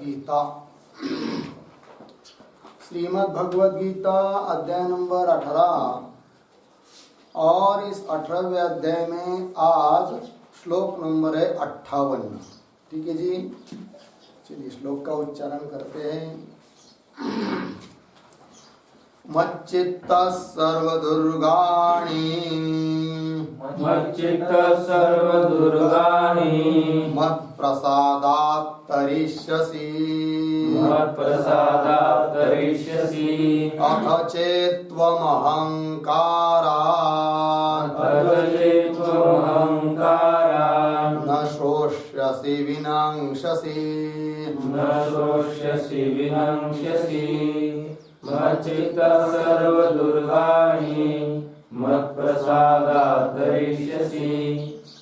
गीता। श्रीमद् भगवद गीता अध्याय नंबर 18 और इस 18वें अध्याय में आज श्लोक नंबर है 58। ठीक है जी, चलिए श्लोक का उच्चारण करते हैं। मच्चित्तः सर्वदुर्गाणि मत्प्रसादात् तरिष्यसि अथ चेत्त्वमहङ्कारात् न श्रोष्यसि विनङ्क्ष्यसि मच्चित्तः सर्वदुर्गाणि मत्प्रसादात् तरिष्यसि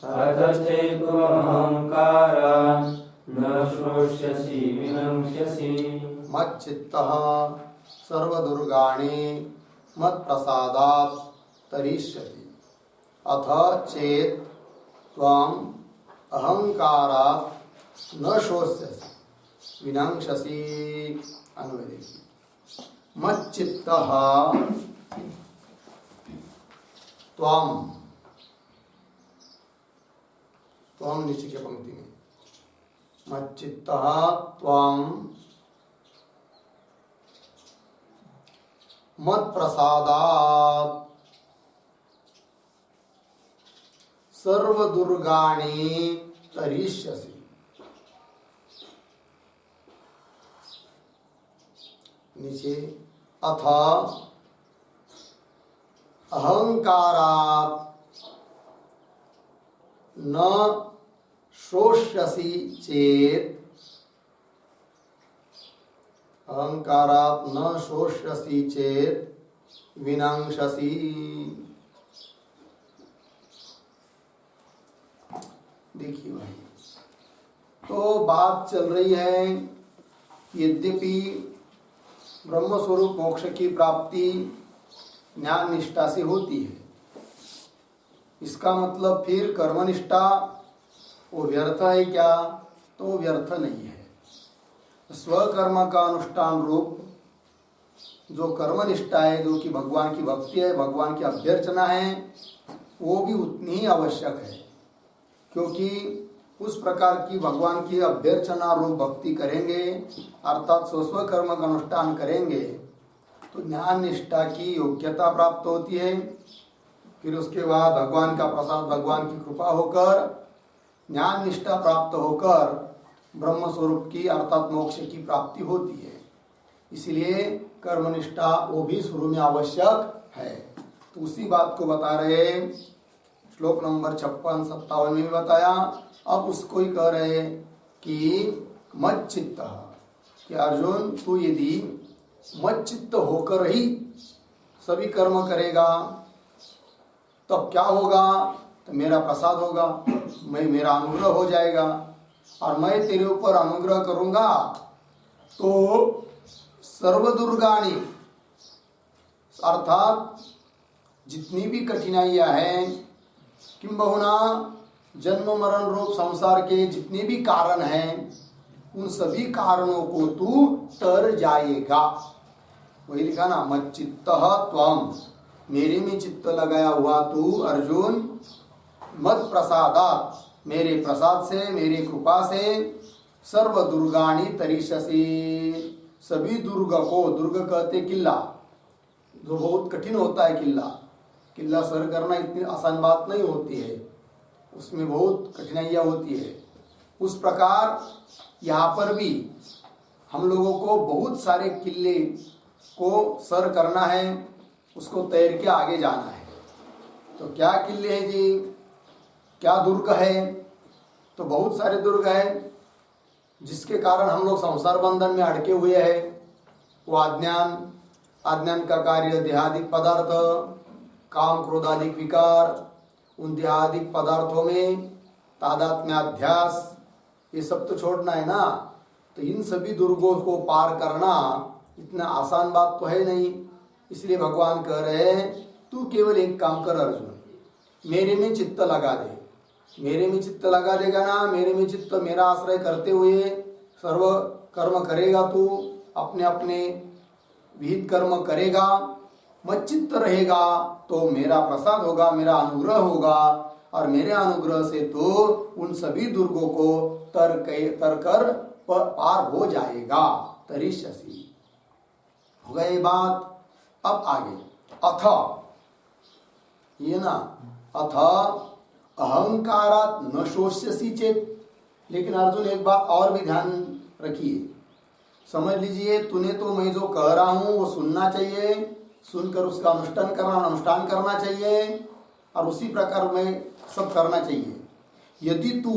अथ चेत्त्वमहङ्कारात् न श्रोष्यसि विनङ्क्ष्यसि। मच्चित्तः सर्वदुर्गाणि मत्प्रसादात् तरिष्यति अथ चेत् त्वम् अहंकारात् न शोष्यसि विनङ्क्ष्यसि। अन्वय मच्चित्तः त्वम् नीचे की पंक्ति में मच्चित्तः त्वम् मत्प्रसादात् सर्वदुर्गाणि तरिष्यसि। नीचे अथ अहंकारात् न शोष्यसि चेत् अहंकारात् न शोष्यसि चेत् विनङ्क्ष्यसि। देखिए भाई, तो बात चल रही है यद्यपि ब्रह्म स्वरूप मोक्ष की प्राप्ति ज्ञान निष्ठा से होती है, इसका मतलब फिर कर्मनिष्ठा वो व्यर्थ है क्या? तो वो व्यर्थ नहीं है। स्वकर्म का अनुष्ठान रूप जो कर्मनिष्ठा है, जो कि भगवान की भक्ति है, भगवान की अभ्यर्चना है, वो भी उतनी ही आवश्यक है, क्योंकि उस प्रकार की भगवान की अभ्यर्चना रूप भक्ति करेंगे अर्थात स्व कर्म का अनुष्ठान करेंगे तो ज्ञान निष्ठा की योग्यता प्राप्त होती है। फिर उसके बाद भगवान का प्रसाद, भगवान की कृपा होकर ज्ञान निष्ठा प्राप्त होकर ब्रह्म स्वरूप की अर्थात मोक्ष की प्राप्ति होती है। इसलिए कर्मनिष्ठा वो भी शुरू में आवश्यक है। तो उसी बात को बता रहे श्लोक नंबर 56-57 में भी बताया। अब उसको ही कह रहे कि मच्चित्त, कि अर्जुन तू यदि मच्चित्त होकर ही सभी कर्म करेगा तब क्या होगा? तो मेरा प्रसाद होगा, मेरा अनुग्रह हो जाएगा और मैं तेरे ऊपर अनुग्रह करूंगा तो सर्वदुर्गाणि अर्थात जितनी भी कठिनाइयां हैं, किंबहुना जन्म मरण रूप संसार के जितने भी कारण हैं, उन सभी कारणों को तू तर जाएगा। वही लिखा ना, मच्चित्तः त्वम्, मेरे में चित्त लगाया हुआ तू अर्जुन, मत प्रसादात्, मेरे प्रसाद से, मेरी कृपा से, सर्व दुर्गाणि तरिष्यसि, सभी दुर्ग को, दुर्ग कहते किला, जो बहुत कठिन होता है किला सर करना इतनी आसान बात नहीं होती है, उसमें बहुत कठिनाइयाँ होती है। उस प्रकार यहाँ पर भी हम लोगों को बहुत सारे किले को सर करना है, उसको तैर के आगे जाना है। तो क्या किले हैं जी, क्या दुर्ग है? तो बहुत सारे दुर्ग हैं जिसके कारण हम लोग संसार बंधन में अड़के हुए हैं। वो अज्ञान का कार्य देहादिक पदार्थ, काम क्रोधादिक विकार, उन देहादिक पदार्थों में तादात्म्याध्यास, ये सब तो छोड़ना है ना। तो इन सभी दुर्गों को पार करना इतना आसान बात तो है नहीं। इसलिए भगवान कह रहे हैं तू केवल एक काम कर अर्जुन, मेरे में चित्त लगा दे। मेरे में चित्त लगा देगा ना, मेरे में चित्त मेरा आश्रय करते हुए सर्व कर्म करेगा, तू अपने अपने विहित कर्म करेगा, मच्चित्त रहेगा तो मेरा प्रसाद होगा, मेरा अनुग्रह होगा, और मेरे अनुग्रह से तो उन सभी दुर्गों को तर कर पार हो जाएगा। तरिष्यसि, हो गई बात। अब आगे अथ, ये ना, अथ अहंकारात न शोष्यसि चेत। लेकिन अर्जुन एक बात और भी ध्यान रखिए, समझ लीजिए, तूने तो मैं जो कह रहा हूं वो सुनना चाहिए, सुनकर उसका अनुष्ठान करना चाहिए, और उसी प्रकार में सब करना चाहिए। यदि तू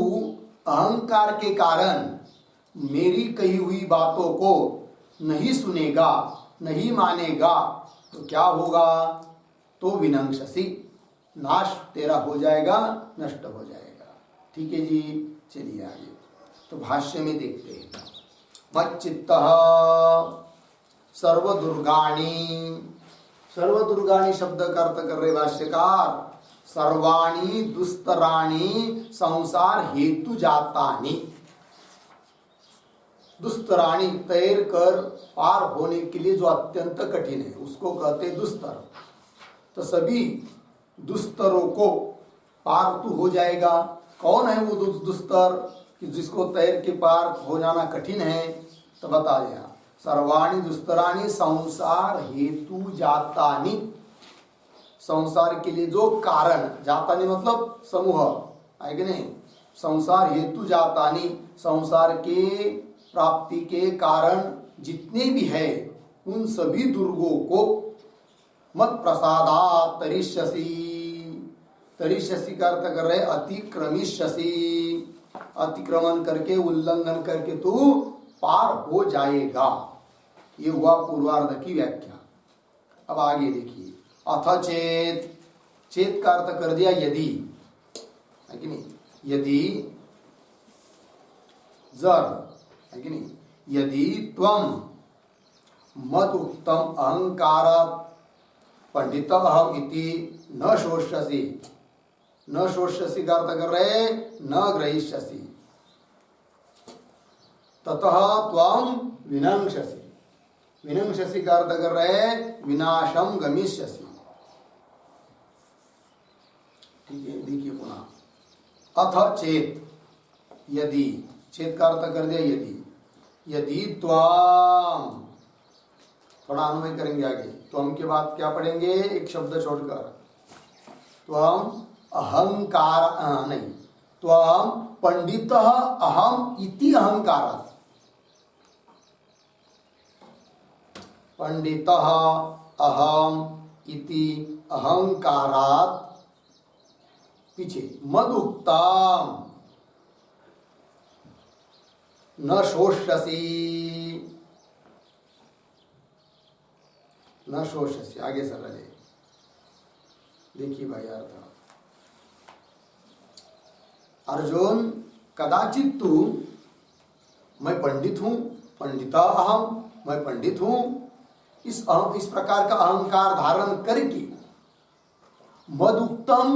अहंकार के कारण मेरी कही हुई बातों को नहीं सुनेगा, नहीं मानेगा, तो क्या होगा? तो विनंक्षसि, नाश तेरा हो जाएगा, नष्ट हो जाएगा। ठीक है जी, चलिए आगे। तो भाष्य में देखते हैं, मच्चित्तः सर्वदुर्गाणि। सर्वदुर्गाणि शब्द का अर्थ कर रहे भाष्यकार, सर्वाणि दुस्तराणि संसार हेतु जातानि। दुस्तराणि, तैर कर पार होने के लिए जो अत्यंत कठिन है उसको कहते दुस्तर। तो सभी दुस्तरों को पार तू हो जाएगा। कौन है वो दुस्तर कि जिसको तैर के पार हो जाना कठिन है? तो बता दिया, सर्वाणि दुस्तराणि संसार हेतु जातानि। संसार के लिए जो कारण, जातानि मतलब समूह है कि नहीं, संसार हेतु जातानि, संसार के प्राप्ति के कारण जितने भी है उन सभी दुर्गों को मत प्रसादात् तरिष्यसि। तरिष्यसि का अर्थ कर रहे अतिक्रमिष्यसि, अतिक्रमण करके, उल्लंघन करके तू पार हो जाएगा। ये हुआ पूर्वार्ध की व्याख्या। अब आगे देखिए, अथ चेत। चेत का अर्थ कर दिया यदि, है कि नहीं, यदि जर, है कि नहीं, यदि त्वम मत उक्तम अहंकारात् पंडित अहम इति न शोष्यसि। न शोष्यसि का अर्थ कर रहे न ग्रहीष्यसि, ततः त्वम विनंक्षसि। विनंक्षसि का अर्थ कर रहे विनाशम गमिष्यसि। ठीक है, देखिए पुनः, अथ चेत, यदि, चेत का अर्थ कर दिया यदि। यदि त्वम, थोड़ा अन्वय करेंगे आगे, त्वम के बाद क्या पढ़ेंगे? एक शब्द छोड़कर, त्वम अहंकार, नहीं, त्वम पंडितः अहम इति अहंकारात्। पंडितः अहम इति अहंकारात्, पीछे मदुक्तम न शोष्यसि। न शोष्यसि, आगे सर रहे, देखिए भाई अर्थ। अर्जुन, कदाचित तू, मैं पंडित हूं, पंडिता अहम, मैं पंडित हूं, इस प्रकार का अहंकार धारण करके मदुक्तम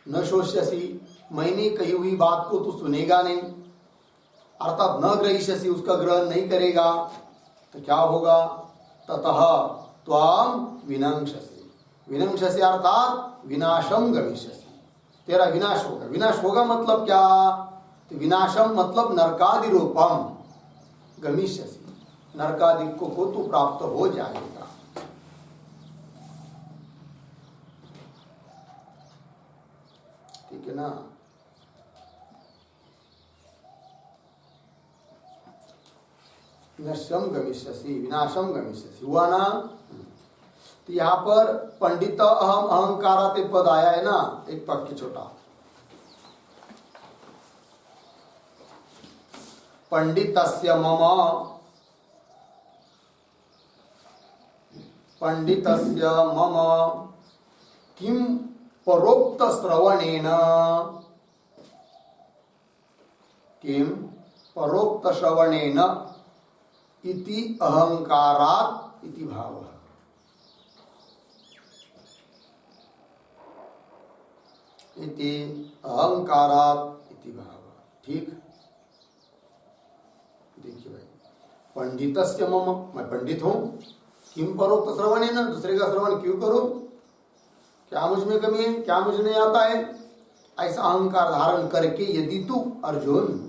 न शोष्यसि, मैंने कही हुई बात को तू सुनेगा नहीं, अर्थात न ग्रहीष्यसि, उसका ग्रहण नहीं करेगा, तो क्या होगा? ततः त्वाम विनंक्षसि। विनंक्षसि अर्थात विनाशम गमिष्यसि, तेरा विनाश होगा। विनाश होगा मतलब क्या? तो विनाशम मतलब नरकादि रूपम गमिष्यसि, नरकादिकों को तू प्राप्त हो जाएगा। ठीक है ना? विनाशम गमिष्यसि, विनाशम गमिष्यसि हुआ ना? तो यहाँ पर पंडित अहम अहंकारात् पद आया है ना, एक वाक्य छोटा, पंडितस्य मम, पंडितस्य मम किम परोक्त श्रवणेन, किम परोक्त श्रवणेन इति अहंकारात् इति भावः। इति अहंकारात् इति भावः। ठीक, देखिए भाई, पंडितस्य मम, मैं पंडित हूं, किम परोक्त श्रवण, न दूसरे का श्रवण क्यों करूं, क्या मुझ में कमी है, क्या मुझे नहीं आता है, ऐसा अहंकार धारण करके यदि तू अर्जुन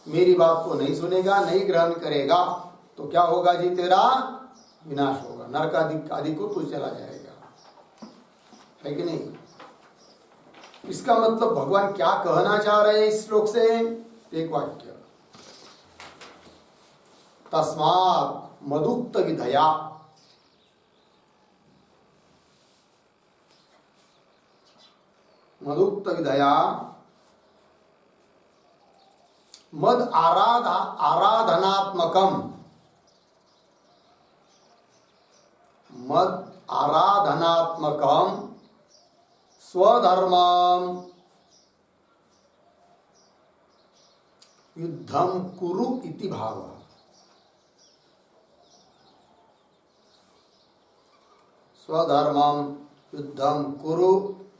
मेरी बात को नहीं सुनेगा, नहीं ग्रहण करेगा, तो क्या होगा जी, तेरा विनाश होगा, नरक आदि को तू चला जाएगा, है कि नहीं। इसका मतलब भगवान क्या कहना चाह रहे हैं इस श्लोक से, एक वाक्य, तस्मात् मदुक्त विधया, मदुक्त विधया मद आराधनात्मकम, मद आराधनात्मकम स्वधर्मम युद्धम कुरु इति भाव, स्वधर्मम युद्धम कुरु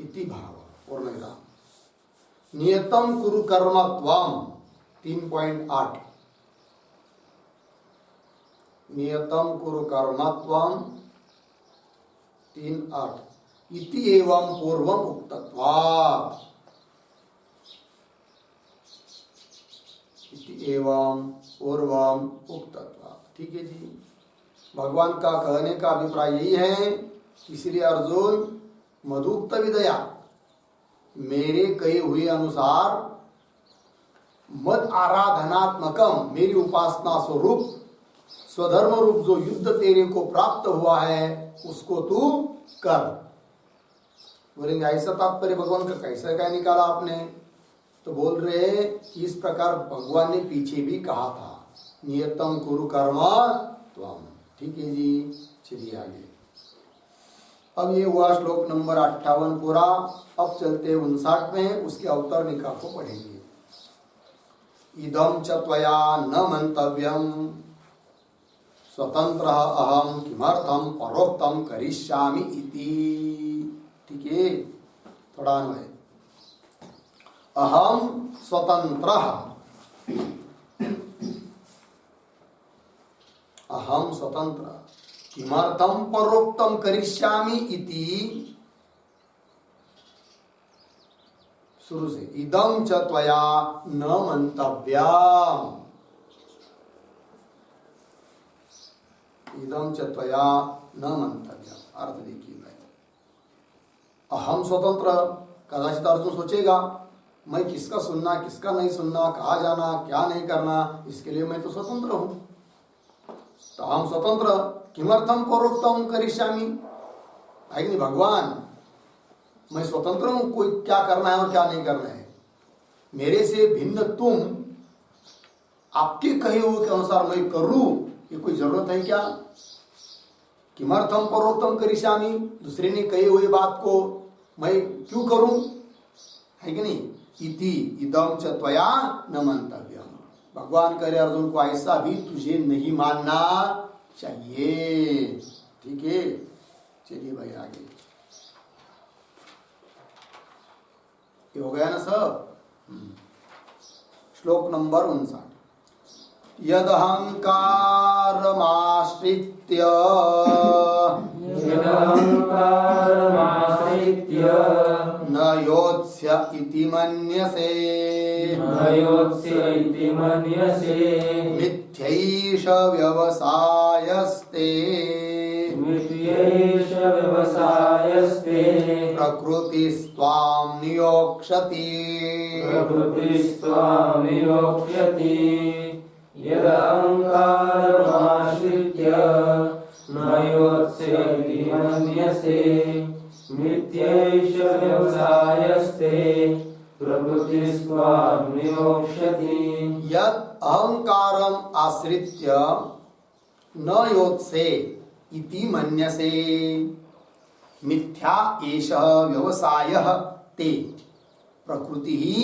इति भाव, पूर्णविराम, नियतम कुरु कर्मत्वम 3.8, नियतम कुरु कर्मत्वम 3.8 इति एवं पूर्वम उक्तत्वात्, इति एवं पूर्वम उक्तत्वात्। ठीक है जी, भगवान का कहने का अभिप्राय यही है, इसलिए अर्जुन मदुक्त विदया, मेरे कहे हुए अनुसार, मद आराधनात्मकम, मेरी उपासना स्वरूप, स्वधर्म रूप जो युद्ध तेरे को प्राप्त हुआ है उसको तू कर। बोलेंगे ऐसा तात्पर्य भगवान का कैसा क्या निकाला आपने, तो बोल रहे इस प्रकार भगवान ने पीछे भी कहा था, नियतम कुरु कर्म त्वम। ठीक है जी, चलिए आगे। अब ये हुआ श्लोक नंबर 58 पूरा। अब चलते 59 में, उसके अवतरणिका को पढ़ेंगे। इदं च त्वया न मंतव्यम स्वतंत्र अहम किमर्थम परोक्तम करिष्यामि इति। ठीक है, थोड़ा अन्वय, अहम स्वतंत्र, अहम स्वतंत्र किमर्थम परोक्तम करिष्यामि इति, शुरू से, इदं च त्वया न मंतव्यम, इदं च त्वया न मंतव्यम, अर्थ देखिए भाई, अहम स्वतंत्र, कदाचित अर्जुन सोचेगा मैं किसका सुनना किसका नहीं सुनना, कहाँ जाना क्या नहीं करना, इसके लिए मैं तो स्वतंत्र हूं। तो अहम स्वतंत्र किमर्थम परोक्तम करिष्यामि, है कि नहीं भगवान, मैं स्वतंत्र हूं, कोई क्या करना है और क्या नहीं करना है, मेरे से भिन्न तुम आपके कहे हुए के अनुसार मैं करूं, ये कोई जरूरत है क्या। किमर्थम परोक्तम करिष्यामि, दूसरे ने कहे हुए बात को मैं क्यों करूं, है कि नहीं। इति इदं च त्वया न मंतव्यम, भगवान करे अर्जुन को ऐसा भी तुझे नहीं मानना चाहिए। ठीक है, चलिए भाई आगे, ये हो गया ना सब। श्लोक नंबर 59, यदहंकारमाश्रित्य न योत्स्य इति मन्यसे, न योत्स्य इति मन्यसे, मिथ्यैष व्यवसायस्ते, मिथ्यैष व्यवसायस्ते, प्रकृतिस्त्वां नियोक्ष्यति, प्रकृतिस्त्वां नियोक्ष्यति। यदहंकारमाश्रित्य न योत्स्य इति मन्यसे, मिथ्यैष व्यवसायस्ते, प्रकृतिस्त्वां नियोक्ष्यति। यद अहंकारम आश्रित्य न योत्से इति मन्यसे, मिथ्या एष व्यवसायः ते, प्रकृति ही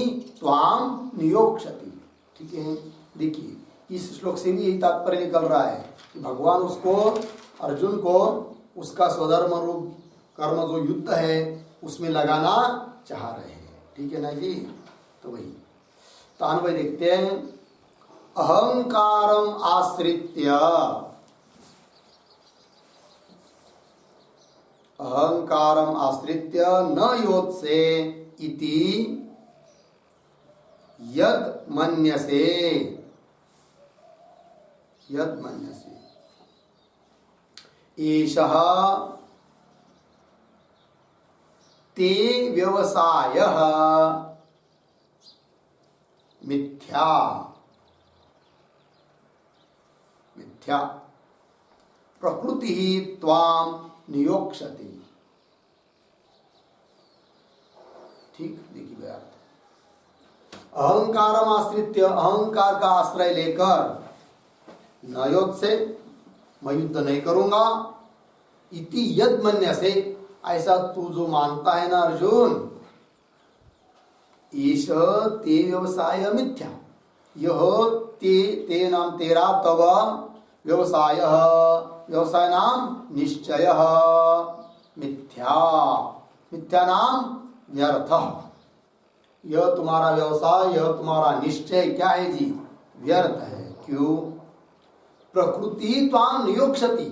त्वां नियोक्ष्यति। ठीक है, देखिए इस श्लोक से भी यही तात्पर्य निकल रहा है कि भगवान उसको, अर्जुन को उसका स्वधर्म रूप कर्म जो युद्ध है उसमें लगाना चाह रहे हैं। ठीक है ना जी, तो वही तो अन्वय देखते हैं। अहंकारम आश्रित्य, अहंकारम आश्रित्य न योत्से इति यद मन्यसे, यद मन्यसे एषः ते व्यवसायः मिथ्या, मिथ्या प्रकृति ही त्वाम नियोक्ष्यति। ठीक, देखिए भैया, अहंकारम आश्रित्य, अहंकार का आश्रय लेकर न योत्से, मैं युद्ध नहीं करूंगा, इति यद मन्यसे, ऐसा तू जो मानता है ना अर्जुन, ईश ते व्यवसाय मिथ्या, यह ते नाम तेरा, तव व्यवसाय, व्यवसाय नाम निश्चय मिथ्या, मिथ्या नाम व्यर्थ, यह तुम्हारा व्यवसाय, यह तुम्हारा निश्चय क्या है जी, व्यर्थ है। क्यों? प्रकृति त्वाम नियोक्ष्यति,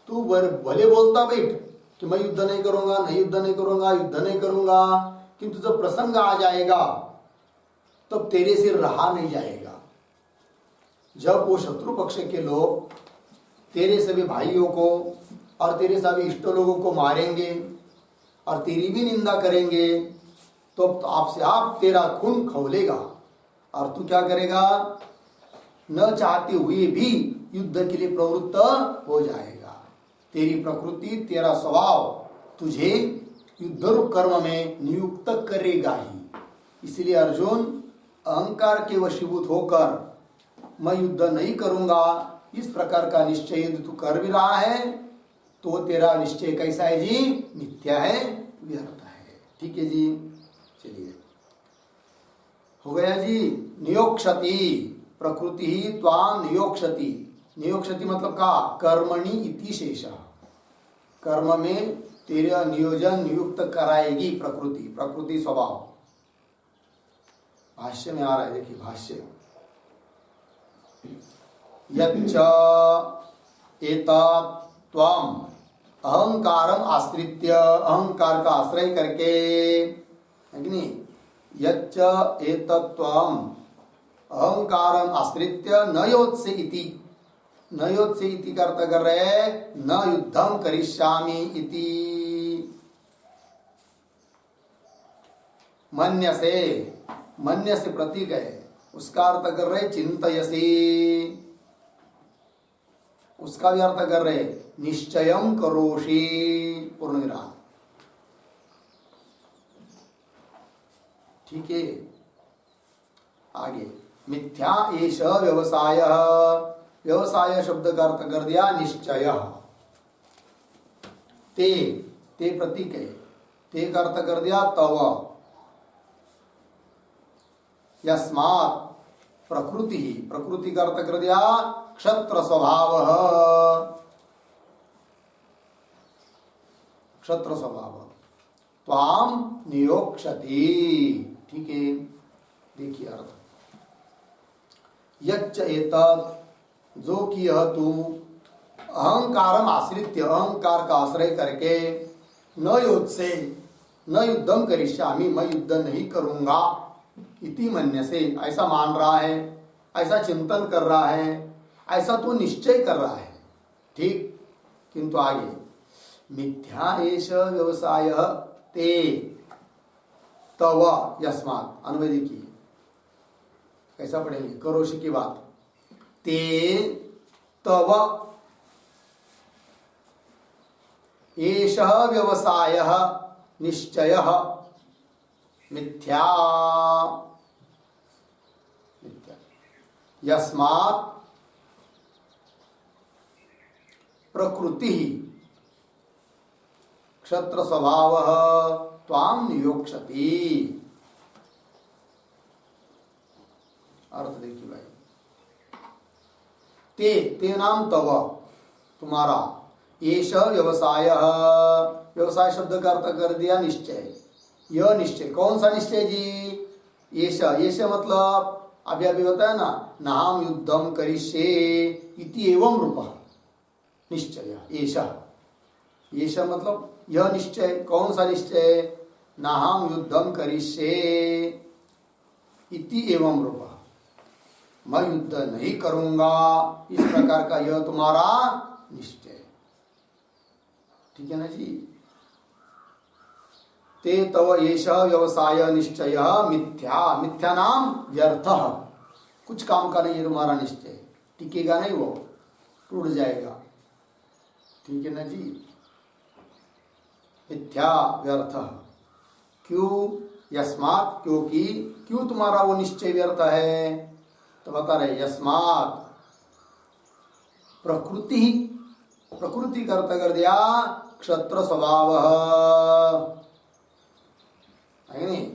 तू भले बोलता बैठ कि मैं युद्ध नहीं करूंगा, नहीं युद्ध नहीं करूंगा, युद्ध नहीं करूंगा, किंतु जब प्रसंग आ जाएगा तब तेरे से रहा नहीं जाएगा। जब वो शत्रु पक्ष के लोग तेरे सभी भाइयों को और तेरे सभी इष्ट लोगों को मारेंगे और तेरी भी निंदा करेंगे, तो आपसे आप तेरा खून खौलेगा और तू क्या करेगा, न चाहते हुए भी युद्ध के लिए प्रवृत्त हो जाएगा। तेरी प्रकृति, तेरा स्वभाव तुझे युद्ध रूप कर्म में नियुक्त करेगा ही। इसलिए अर्जुन, अहंकार के वशीभूत होकर मैं युद्ध नहीं करूंगा, इस प्रकार का निश्चय यदि तू कर भी रहा है तो तेरा निश्चय कैसा है जी, मिथ्या है, व्यर्थ है। ठीक है जी, चलिए हो गया जी। नियोक्ष्यति, प्रकृति ही त्वाम नियोक्ष्यति, नियोक्ष्यति मतलब का कर्मणि इति शेषः, कर्म में तेरा नियोजन नियुक्त कराएगी प्रकृति, प्रकृति स्वभाव। भाष्य में आ रहा है, देखिए भाष्य, यच्च एतत् त्वम् अहंकारम आश्रित्य, अहंकार का आश्रय करके, है कि नहीं, यच्च एतत् त्वम् अहंकारम आश्रित्य न योत्से इति, न योत्से इति का अर्थ कर रहे न युद्धम करिष्यामि इति मन्यसे, मन्यसे प्रतीक है, उसका अर्थ कर रहे चिंतयसि, उसका भी अर्थ कर रहे निश्चयम करोषि, पूर्ण विराम। ठीक है, आगे मिथ्या एष व्यवसाय, व्यवसाय शब्द का अर्थ कर दिया निश्चय, ते प्रतीक है, ते का अर्थ कर दिया तव, यस्मात् प्रकृति, प्रकृति का अर्थ कर दिया क्षत्र स्वभाव, क्षत्र स्वभाव, त्वाम नियोक्ष्यति। ठीक है, देखिए अर्थ, यच्च एतत्, जो कि यह तू अहंकारम आश्रित्य, अहंकार का आश्रय करके न योत्से, न युद्धम करिष्यामि, मैं युद्ध नहीं करूंगा, इति मन्यसे, ऐसा मान रहा है, ऐसा चिंतन कर रहा है, ऐसा तो निश्चय कर रहा है। ठीक, किंतु आगे मिथ्या एष व्यवसाय ते तव यस्मात्, अन्वय देखिए कैसा पढ़ेंगे, करोषि की बात, ते तव एषः व्यवसायः निश्चयः मिथ्या, मिथ्या यस्मात् प्रकृति क्षत्र स्वभावः त्वाम नियोक्ष्यति। अर्थ देखिए भाई, ते नाम तव, तुम्हारा, एष व्यवसाय, व्यवसाय शब्द का अर्थ कर दिया निश्चय, यह निश्चय, कौन सा निश्चय जी, एष, एष मतलब अभी अभी बताया ना, नाहम युद्धम करिष्ये इति एवं रूप निश्चय ऐसा। ऐसा मतलब यह निश्चय, कौन सा निश्चय? नाहम युद्धम करिष्ये इति एवं रूप, मैं युद्ध नहीं करूंगा, इस प्रकार का यह तुम्हारा निश्चय। ठीक है ना जी। ते तव एष व्यवसाय निश्चय मिथ्या, मिथ्या नाम व्यर्थ, कुछ काम का नहीं है तुम्हारा निश्चय, टिकेगा नहीं, वो टूट जाएगा। ठीक है ना जी। मिथ्या व्यर्थ, क्यों? यस्मात्, क्योंकि, क्यों तुम्हारा वो निश्चय व्यर्थ है? तो बता रहे यस्मात् प्रकृति, प्रकृति का अर्थ कर दिया क्षत्र स्वभाव है नहीं।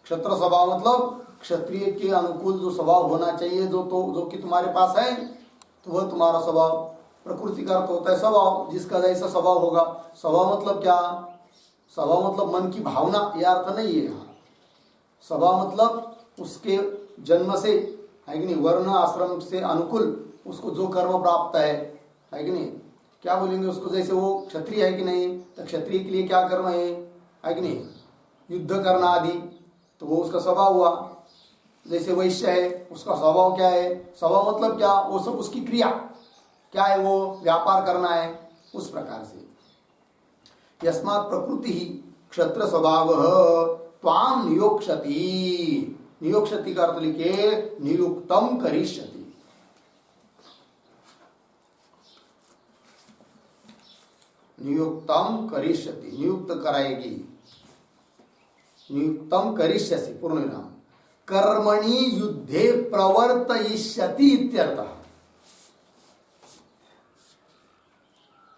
क्षत्र स्वभाव मतलब क्षत्रिय के अनुकूल जो स्वभाव होना चाहिए, जो कि तुम्हारे पास है, तो वह तुम्हारा स्वभाव। प्रकृति का अर्थ होता है स्वभाव, जिसका जैसा स्वभाव होगा। स्वभाव मतलब क्या? स्वभाव मतलब मन की भावना, यह अर्थ नहीं है यहाँ। स्वभाव मतलब उसके जन्म से, है कि नहीं, वर्ण आश्रम से अनुकूल उसको जो कर्म प्राप्त है कि नहीं। क्या बोलेंगे उसको? जैसे वो क्षत्रिय है कि नहीं, तो क्षत्रिय के लिए क्या कर्म है कि नहीं, युद्ध करना आदि, तो वो उसका स्वभाव हुआ। जैसे वैश्य है, उसका स्वभाव क्या है? स्वभाव मतलब क्या? वो सब उसकी क्रिया क्या है, वो व्यापार करना है, उस प्रकार से। यस्मात् प्रकृति ही क्षत्र स्वभाव त्वाम नियोक्ष्यति, नियोक्ष्यति का अर्थ लिखे नियुक्तम करिष्यति। नियुक्तम करिष्यति, नियुक्त कराएगी, नियुक्तम करिष्यसि पूर्ण विराम। कर्मणि युद्धे प्रवर्तयिष्यति इत्यर्थः।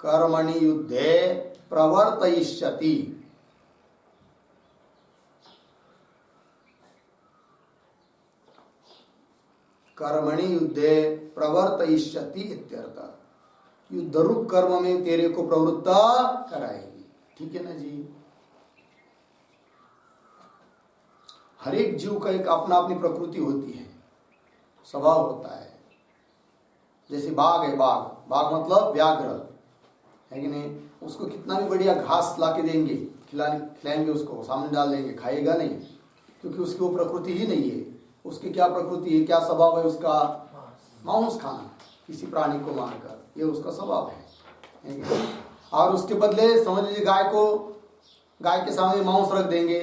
कर्मणि युद्धे प्रवर्तयिष्यति, कर्मणि युद्धे प्रवर्तयिष्यति इत्यर्थः। युद्ध रूप कर्म में तेरे को प्रवृत्त कराएगी। ठीक है ना जी। हर एक जीव का एक अपना अपनी प्रकृति होती है, स्वभाव होता है। जैसे बाघ है, बाघ, बाघ मतलब व्याघ्र है कि नहीं। उसको कितना भी बढ़िया घास ला के देंगे, खिलाएंगे, उसको सामने डाल देंगे, खाएगा नहीं, क्योंकि उसकी वो प्रकृति ही नहीं है। उसकी क्या प्रकृति है, क्या स्वभाव है उसका? मांस खाना, किसी प्राणी को मारकर, ये उसका स्वभाव है। और उसके बदले समझ लीजिए गाय के सामने मांस रख देंगे,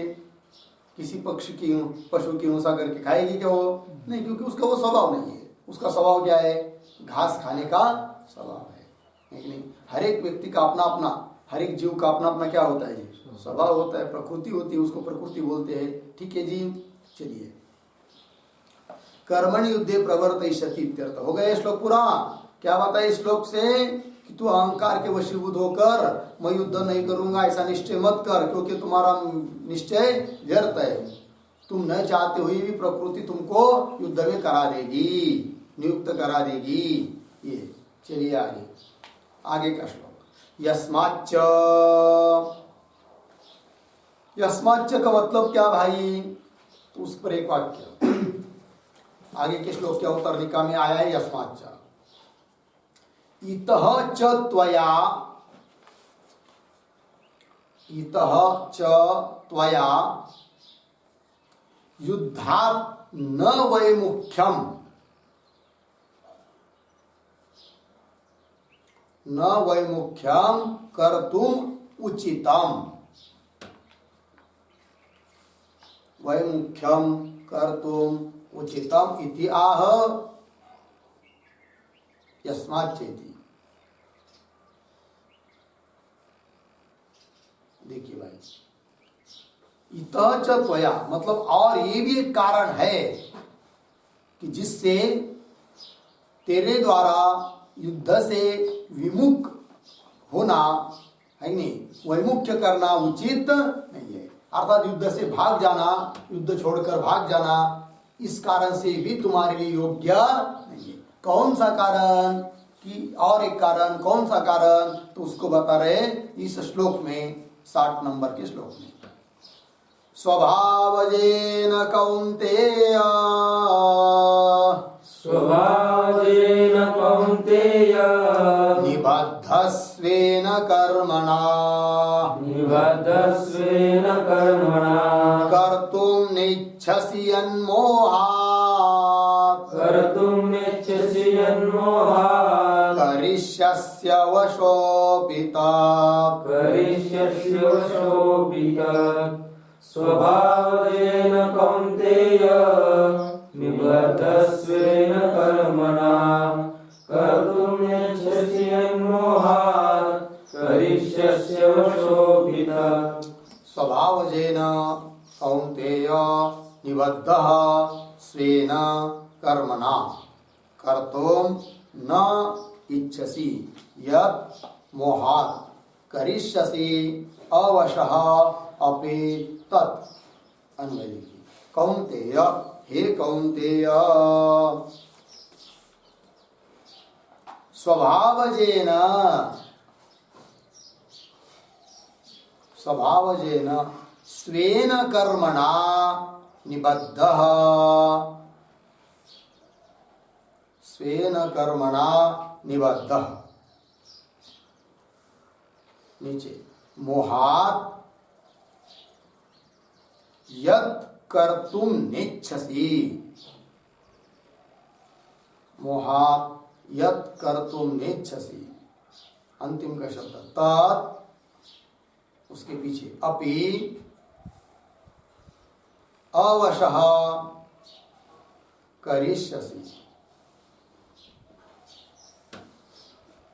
किसी पशु की हिंसा करके खाएगी क्या वो? नहीं, क्योंकि उसका वो स्वभाव नहीं है। उसका स्वभाव क्या है? घास खाने का स्वभाव है कि नहीं। हर एक व्यक्ति का अपना अपना, हर एक जीव का अपना अपना क्या होता है जी? स्वभाव होता है, प्रकृति होती है, उसको प्रकृति बोलते हैं। ठीक है जी। चलिए, कर्मणि युद्धे प्रवर्तयिष्यति इत्यर्थ हो गया श्लोक पूरा। क्या बताया इस श्लोक से? कि तू अहंकार के वशीभूत होकर मैं युद्ध नहीं करूंगा ऐसा निश्चय मत कर, क्योंकि तुम्हारा निश्चय व्यर्थ है। तुम न चाहते हुए भी प्रकृति तुमको युद्ध में करा देगी, नियुक्त करा देगी। ये चलिए आगे का श्लोक। यस्माच्च, यस्माच्च का मतलब क्या भाई? तो उस पर एक वाक्य आगे के श्लोक के अवतरणिका में आया है। यस्माच्च इतः च त्वया, इतः च त्वया युद्धात् न वैमुख्यम, न वैमुख्यम कर्तुम उचितम, वैमुख्यम कर्तुम उचितम इति आह यस्माच्चेति। देखिए भाई, इतः च त्वया मतलब और ये भी एक कारण है कि जिससे तेरे द्वारा युद्ध से विमुख होना है नहीं, वैमुख्य करना उचित नहीं है। अर्थात युद्ध से भाग जाना, युद्ध छोड़कर भाग जाना, इस कारण से भी तुम्हारे लिए योग्य नहीं है। कौन सा कारण? कि और एक कारण, कौन सा कारण? तो उसको बता रहे इस श्लोक में, 60 नंबर के श्लोक में। स्वभावजेन कौन्तेय यन्मोहात् कर्तुं नेच्छसि यन्मोहात् करिष्यस्य वशोऽपि तत् करिष्यसि वशोऽपि तत् स्वभावेन कौन्तेय निबद्धस्वेन कर्मणा कर्तुं नेच्छसि यन्मोहात् करिष्यसि वशोऽपि तत् स्वभावजेन कौन्तेय निबद्धः स्वेन कर्मणा कर्तुं न इच्छसि यत् मोहात् करिष्यसि अवशः अपि तत्। अन्वय देखिए, कौन्तेय हे कौन्तेय स्वभावजेन स्वेन कर्मणा निबद्धः नीचे मोहात् यत् कर्तुं नेच्छसि अंतिम का शब्द तत् उसके पीछे अपि अवशः करिष्यसि।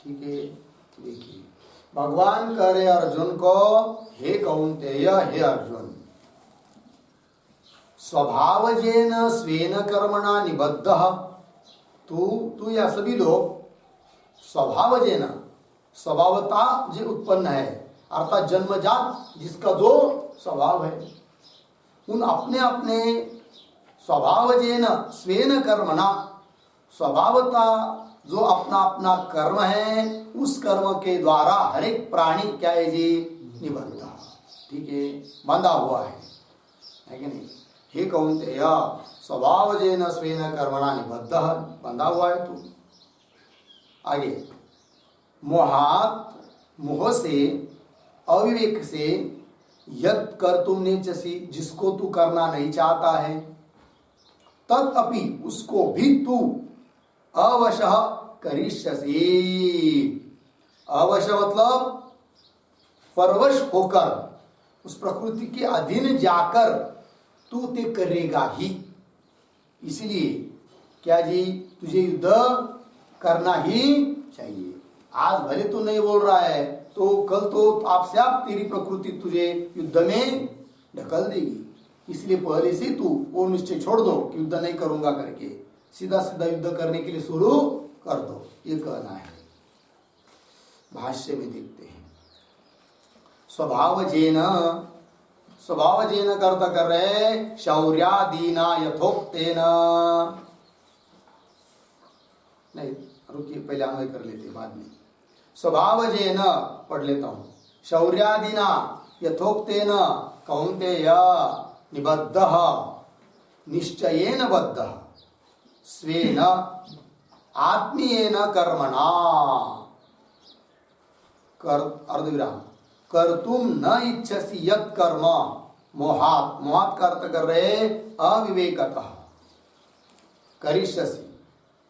ठीक है, देखिए भगवान कह रहे अर्जुन को, हे कौन्तेय हे अर्जुन, स्वभावजेन स्वेन कर्मणा निबद्धः, तू या सभी लोग स्वभावजेन स्वभावता जो उत्पन्न है अर्थात जन्मजात जिसका जो स्वभाव है, उन अपने अपने स्वभावजेन स्वेन कर्मणा स्वभावता जो अपना अपना कर्म है उस कर्म के द्वारा हर एक प्राणी क्या है जी निबद्ध, ठीक है, बंधा हुआ है कि नहीं। हे कौन्तेय स्वभावजेन स्वेन कर्मणा निबद्ध, बंधा हुआ है तू। आगे मोहात् मोह से अविवेक से यत् कर्तुं नेच्छसि जिसको तू करना नहीं चाहता है, तदपि उसको भी तू अवशः करिष्यसि। अवश्य मतलब परवश होकर उस प्रकृति के अधीन जाकर तू ते करेगा ही। इसलिए क्या जी तुझे युद्ध करना ही चाहिए। आज भले तू नहीं बोल रहा है तो कल तो आपसे आप तेरी प्रकृति तुझे युद्ध में ढकल देगी। इसलिए पहले से तू वो निश्चय छोड़ दो कि युद्ध नहीं करूंगा करके, सीधा सीधा युद्ध करने के लिए शुरू कर दो, ये कहना है। भाष्य में देखते हैं स्वभावजेन कर्ता कर रहे शौर्यादीना यथोक्तेन, नहीं रुकिए पहले अन्वय कर लेते बाद में। स्वभावजेन पढ़ लेता हूं, शौर्यादीना यथोक्तेन कौन्तेय निबद्धः निश्चयेन बद्धः स्वेन आत्मीयेन कर्मणा अर्धविराम कर्तुम न इच्छसि यत् कर्म मोहात्, मोहात् का अर्थ कर रहे अविवेकतः करिष्यसि।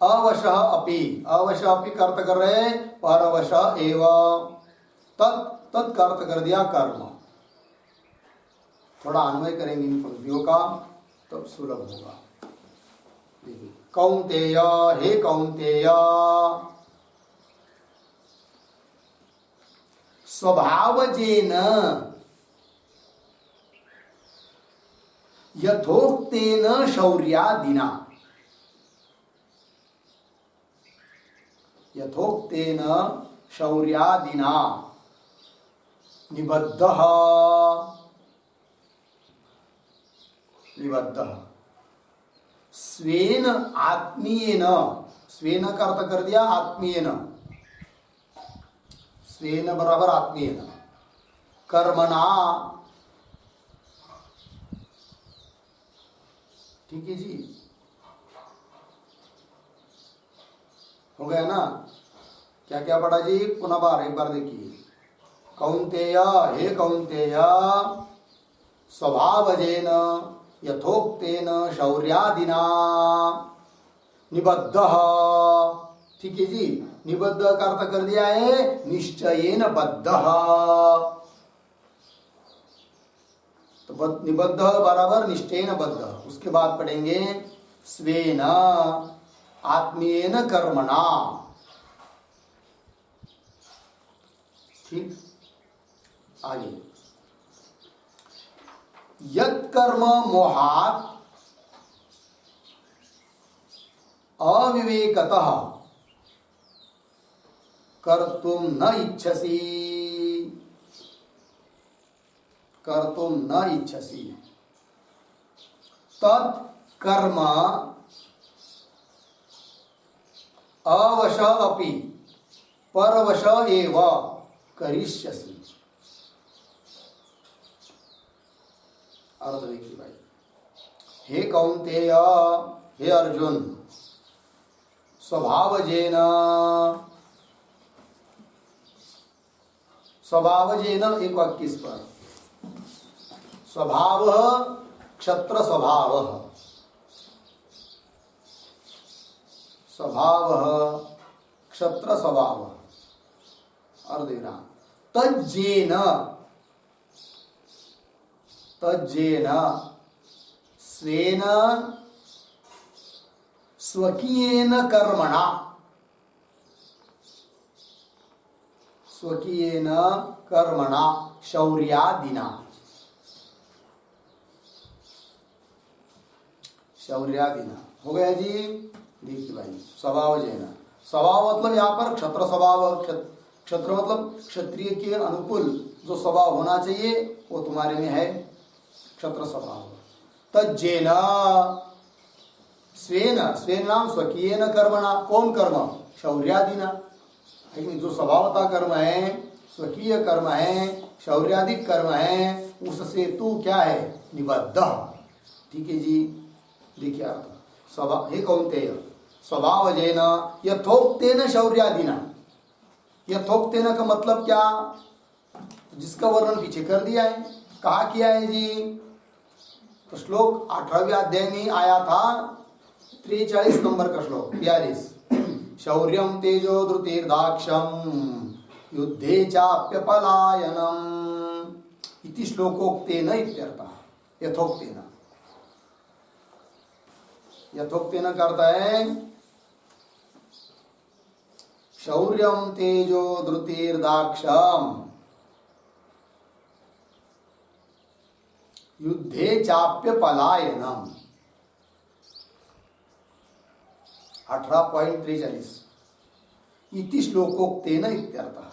अवशः अपि, अवशः अपि का अर्थ कर रहे परवशः एव, तत् का अर्थ कर दिया कर्म। थोड़ा अन्वय करेंगे इन पंक्तियों का तब सुलभ होगा। देखिए कौन्तेय हे कौन्तेय स्वभावजेन यथोक्तेन शौर्यादिना, यथोक्तेन शौर्यादिना निबद्धः स्वेन आत्मीयेन, स्वेन का अर्थ कर दिया आत्मीयेन, स्वेन बराबर आत्मीयेन कर्मणा, ठीक है जी, हो गया ना। क्या क्या पढ़ा जी, पुनः बार एक बार देखिए। कौन्तेय हे कौन्तेय स्वभावजेन यथोक्तेन शौर्यादिना निबद्धः। ठीक है जी, निबद्ध का अर्थ कर दिया है निश्चयेन बद्धः। तो निबद्ध बराबर निश्चयेन बद्ध। उसके बाद पढ़ेंगे स्वेन आत्मीयेन कर्मणा। ठीक, आगे यत् कर्म मोहात् अविवेकतः कर्तुम न इच्छसि, कर्तुम न इच्छसि तत् कर्म अवश अपि परवश एव करिष्यसि। अर्थ देखिए भाई, हे कौन्तेय, हे अर्जुन, स्वभावजेन, स्वभावजेन एक वाक्य इस पर, स्वभाव क्षत्र स्वभाव, स्वभाव क्षत्र स्वभाव, और देना तज्जेन, तज्जेन स्वेन स्वकीयेन कर्मणा, स्वकीयेन कर्मणा शौर्यादिना, शौर्यादिना हो गया जी। देखिए भाई, स्वभावजेन, स्वभाव मतलब यहाँ पर क्षत्र स्वभाव, क्षत्र मतलब क्षत्रिय के अनुकूल जो स्वभाव होना चाहिए वो तुम्हारे में है, क्षत्र स्वभाव। तज्जेन स्वेन, स्वेन नाम स्वकीयेन कर्मणा, कौन कर्म? शौर्यादिना, लेकिन जो स्वभावता कर्म है, स्वकीय कर्म है, शौर्यादिक कर्म है, उससे तू क्या है? निबद्ध। ठीक है जी, देखिए अर्थ, स्वभाव, हे कौन्तेय स्वभावजेन यथोक्तेन शौर्यादिना। यथोक्तेन का मतलब क्या? जिसका वर्णन पीछे कर दिया है, कहा किया है जी? तो श्लोक 18वें अध्याय में आया था, 43 नंबर का श्लोक, 43। शौर्यम तेजो धृतिर्दाक्षम युद्धे चाप्यपलायनम इति श्लोकोक्तेन इत्यर्थः। यथोक्तेन, यथोक्तेन करता है शौर्यम तेजो धृतिर्दाक्षम युद्धे चाप्य पलायनम। 18.43 इति श्लोकोक्तेन इत्यर्थः।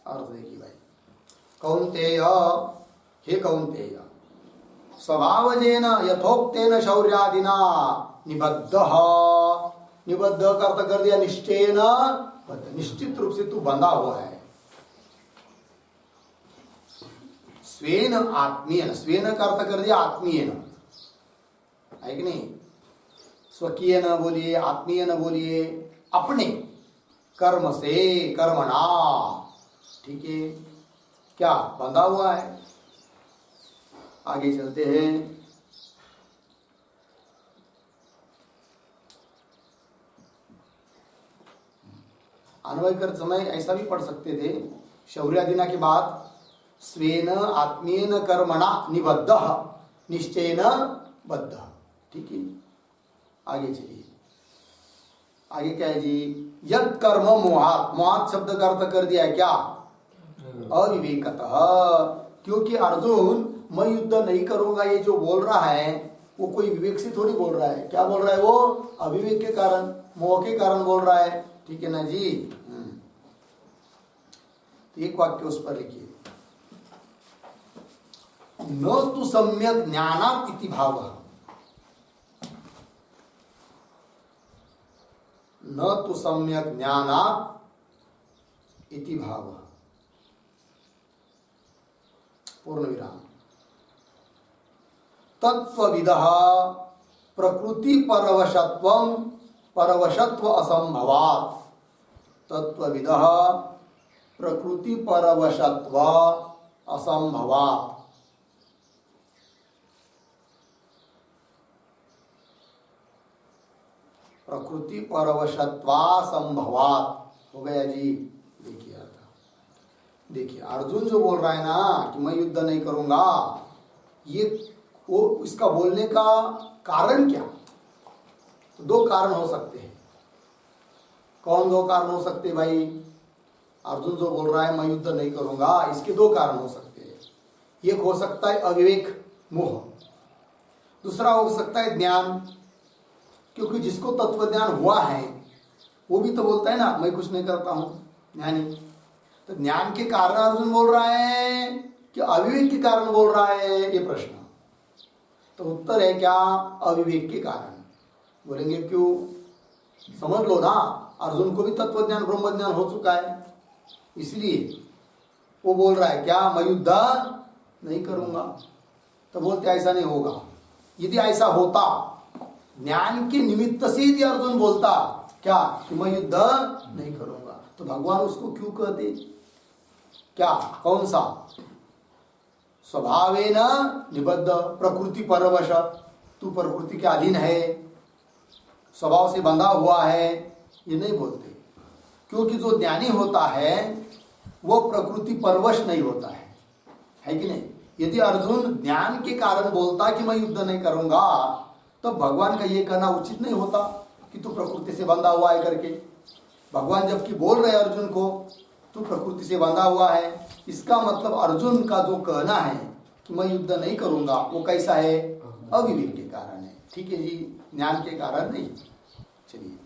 अर्थ देखिए भाई, कौन्तेय, हे कौन्तेय स्वभावजेन यथोक्तेन शौर्यादिना निबद्धः। निबद्ध का अर्थ कर दिया निश्चयेन, निश्चित रूप से तू बंधा हुआ है। स्वेन आत्मीयन, स्वेन का अर्थ कर दिया आत्मीयन, है कि नहीं? स्वकीय न बोलिए, आत्मीय न बोलिए, अपने कर्म से, कर्मणा, ठीक है, क्या बंधा हुआ है। आगे चलते हैं, अन्वय कर समय ऐसा भी पढ़ सकते थे, शौर्यादिना के बाद स्वेन आत्मीयन कर्मणा निबद्धः निश्चयेन बद्धः। ठीक है, आगे चलिए, आगे क्या है जी? यत् कर्म मोहात्, मोहात् शब्द का अर्थ कर दिया है क्या? अविवेकतः। क्योंकि अर्जुन मैं युद्ध नहीं करूंगा ये जो बोल रहा है वो कोई विवेक से थोड़ी बोल रहा है। क्या बोल रहा है वो? अविवेक के कारण, मोह के कारण बोल रहा है। ठीक है ना जी? तो एक वाक्य उस पर लिखिए, न तु सम्यक ज्ञानात् इति भावः, न तु सम्यक ज्ञानात् इति भावः, पूर्ण विराम। तत्त्वविदः प्रकृति परवशत्वं परवशत्व असंभवात् तत्वविदः प्रकृति परवशत्व असंभवात्। प्रकृति परवशत्वा संभवात हो गया जी। देखिए अर्जुन जो बोल रहा है ना कि मैं युद्ध नहीं करूंगा, ये वो इसका बोलने का कारण क्या? तो दो कारण हो सकते हैं। कौन दो कारण हो सकते हैं भाई? अर्जुन जो बोल रहा है मैं युद्ध नहीं करूंगा, इसके दो कारण हो सकते हैं। एक हो सकता है अविवेक मोह, दूसरा हो सकता है ज्ञान। क्योंकि जिसको तत्व ज्ञान हुआ है वो भी तो बोलता है ना मैं कुछ नहीं करता हूं, ज्ञानी। तो ज्ञान के कारण अर्जुन बोल रहा है कि अविवेक के कारण बोल रहा है, ये प्रश्न। तो उत्तर है क्या? अविवेक के कारण। बोलेंगे क्यों? समझ लो ना, अर्जुन को भी तत्व ज्ञान ब्रह्म ज्ञान हो चुका है, इसलिए वो बोल रहा है क्या मैं युद्ध नहीं करूंगा। तो बोलते ऐसा नहीं होगा। यदि ऐसा होता, ज्ञान के निमित्त से यदि अर्जुन बोलता क्या कि मैं युद्ध नहीं करूंगा, तो भगवान उसको क्यों कहते? क्या कौन सा? स्वभावेन निबद्ध प्रकृति परवश, तू प्रकृति के अधीन है, स्वभाव से बंधा हुआ है, ये नहीं बोलते। क्योंकि जो ज्ञानी होता है वो प्रकृति परवश नहीं होता है कि नहीं? यदि अर्जुन ज्ञान के कारण बोलता कि मैं युद्ध नहीं करूंगा, तो भगवान का ये कहना उचित नहीं होता कि तू प्रकृति से बंधा हुआ है करके। भगवान जबकि बोल रहे अर्जुन को तू प्रकृति से बंधा हुआ है, इसका मतलब अर्जुन का जो कहना है कि मैं युद्ध नहीं करूंगा वो कैसा है? अविवेक के कारण है। ठीक है जी, ज्ञान के कारण नहीं। चलिए,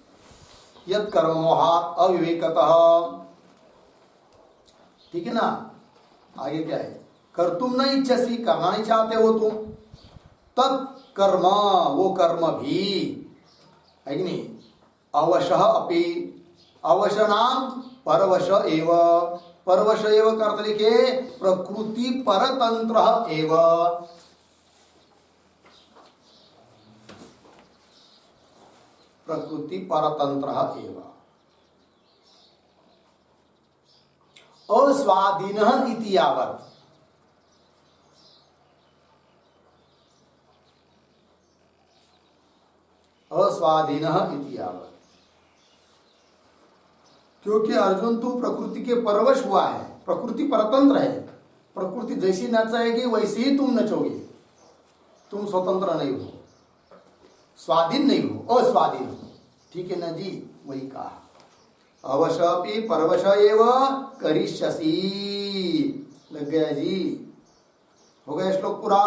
यद कर्म मोहात् अविवेकतः, ठीक है ना। आगे क्या है? कर तुम नहीं इच्छसी, करना नहीं चाहते हो तुम, तत्कर्म, वो कर्म भी है कि नहीं, अवशः अपि, अवशनाम परवश एव, परवश एव करते लिखे प्रकृति परतंत्र एव, प्रकृति परतंत्र एव, अस्वाधीनः इति यावत्, अस्वाधीनः इति यावत्। क्योंकि अर्जुन तू प्रकृति के परवश हुआ है, प्रकृति परतंत्र है। प्रकृति जैसी नचाएगी वैसे ही तुम नचोगे, तुम स्वतंत्र नहीं हो, स्वाधीन नहीं हो, अस्वाधीन हो। ठीक है ना जी, वही कहा। अवशपि परवश एव करिष्यसि, लग गया जी, हो गया श्लोक पूरा।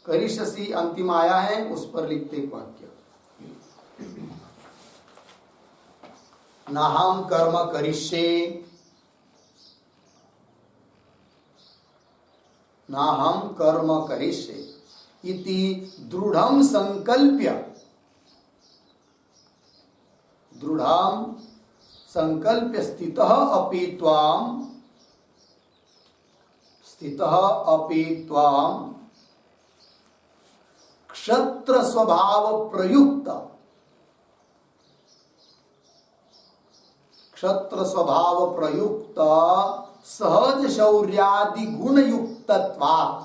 करिष्यसि अंतिम आया है, उस पर लिखते एक वाक्य, नाहं कर्म करिष्ये, नाहं कर्म करिष्ये इति दृढ़ं संकल्प्य, दृढ़ं संकल्प्य स्थितः अपि त्वां, स्थितः अपि त्वां क्षत्र स्वभाव प्रयुक्त, क्षत्र स्वभाव प्रयुक्त सहज शौर्यादि गुण युक्तत्वात्,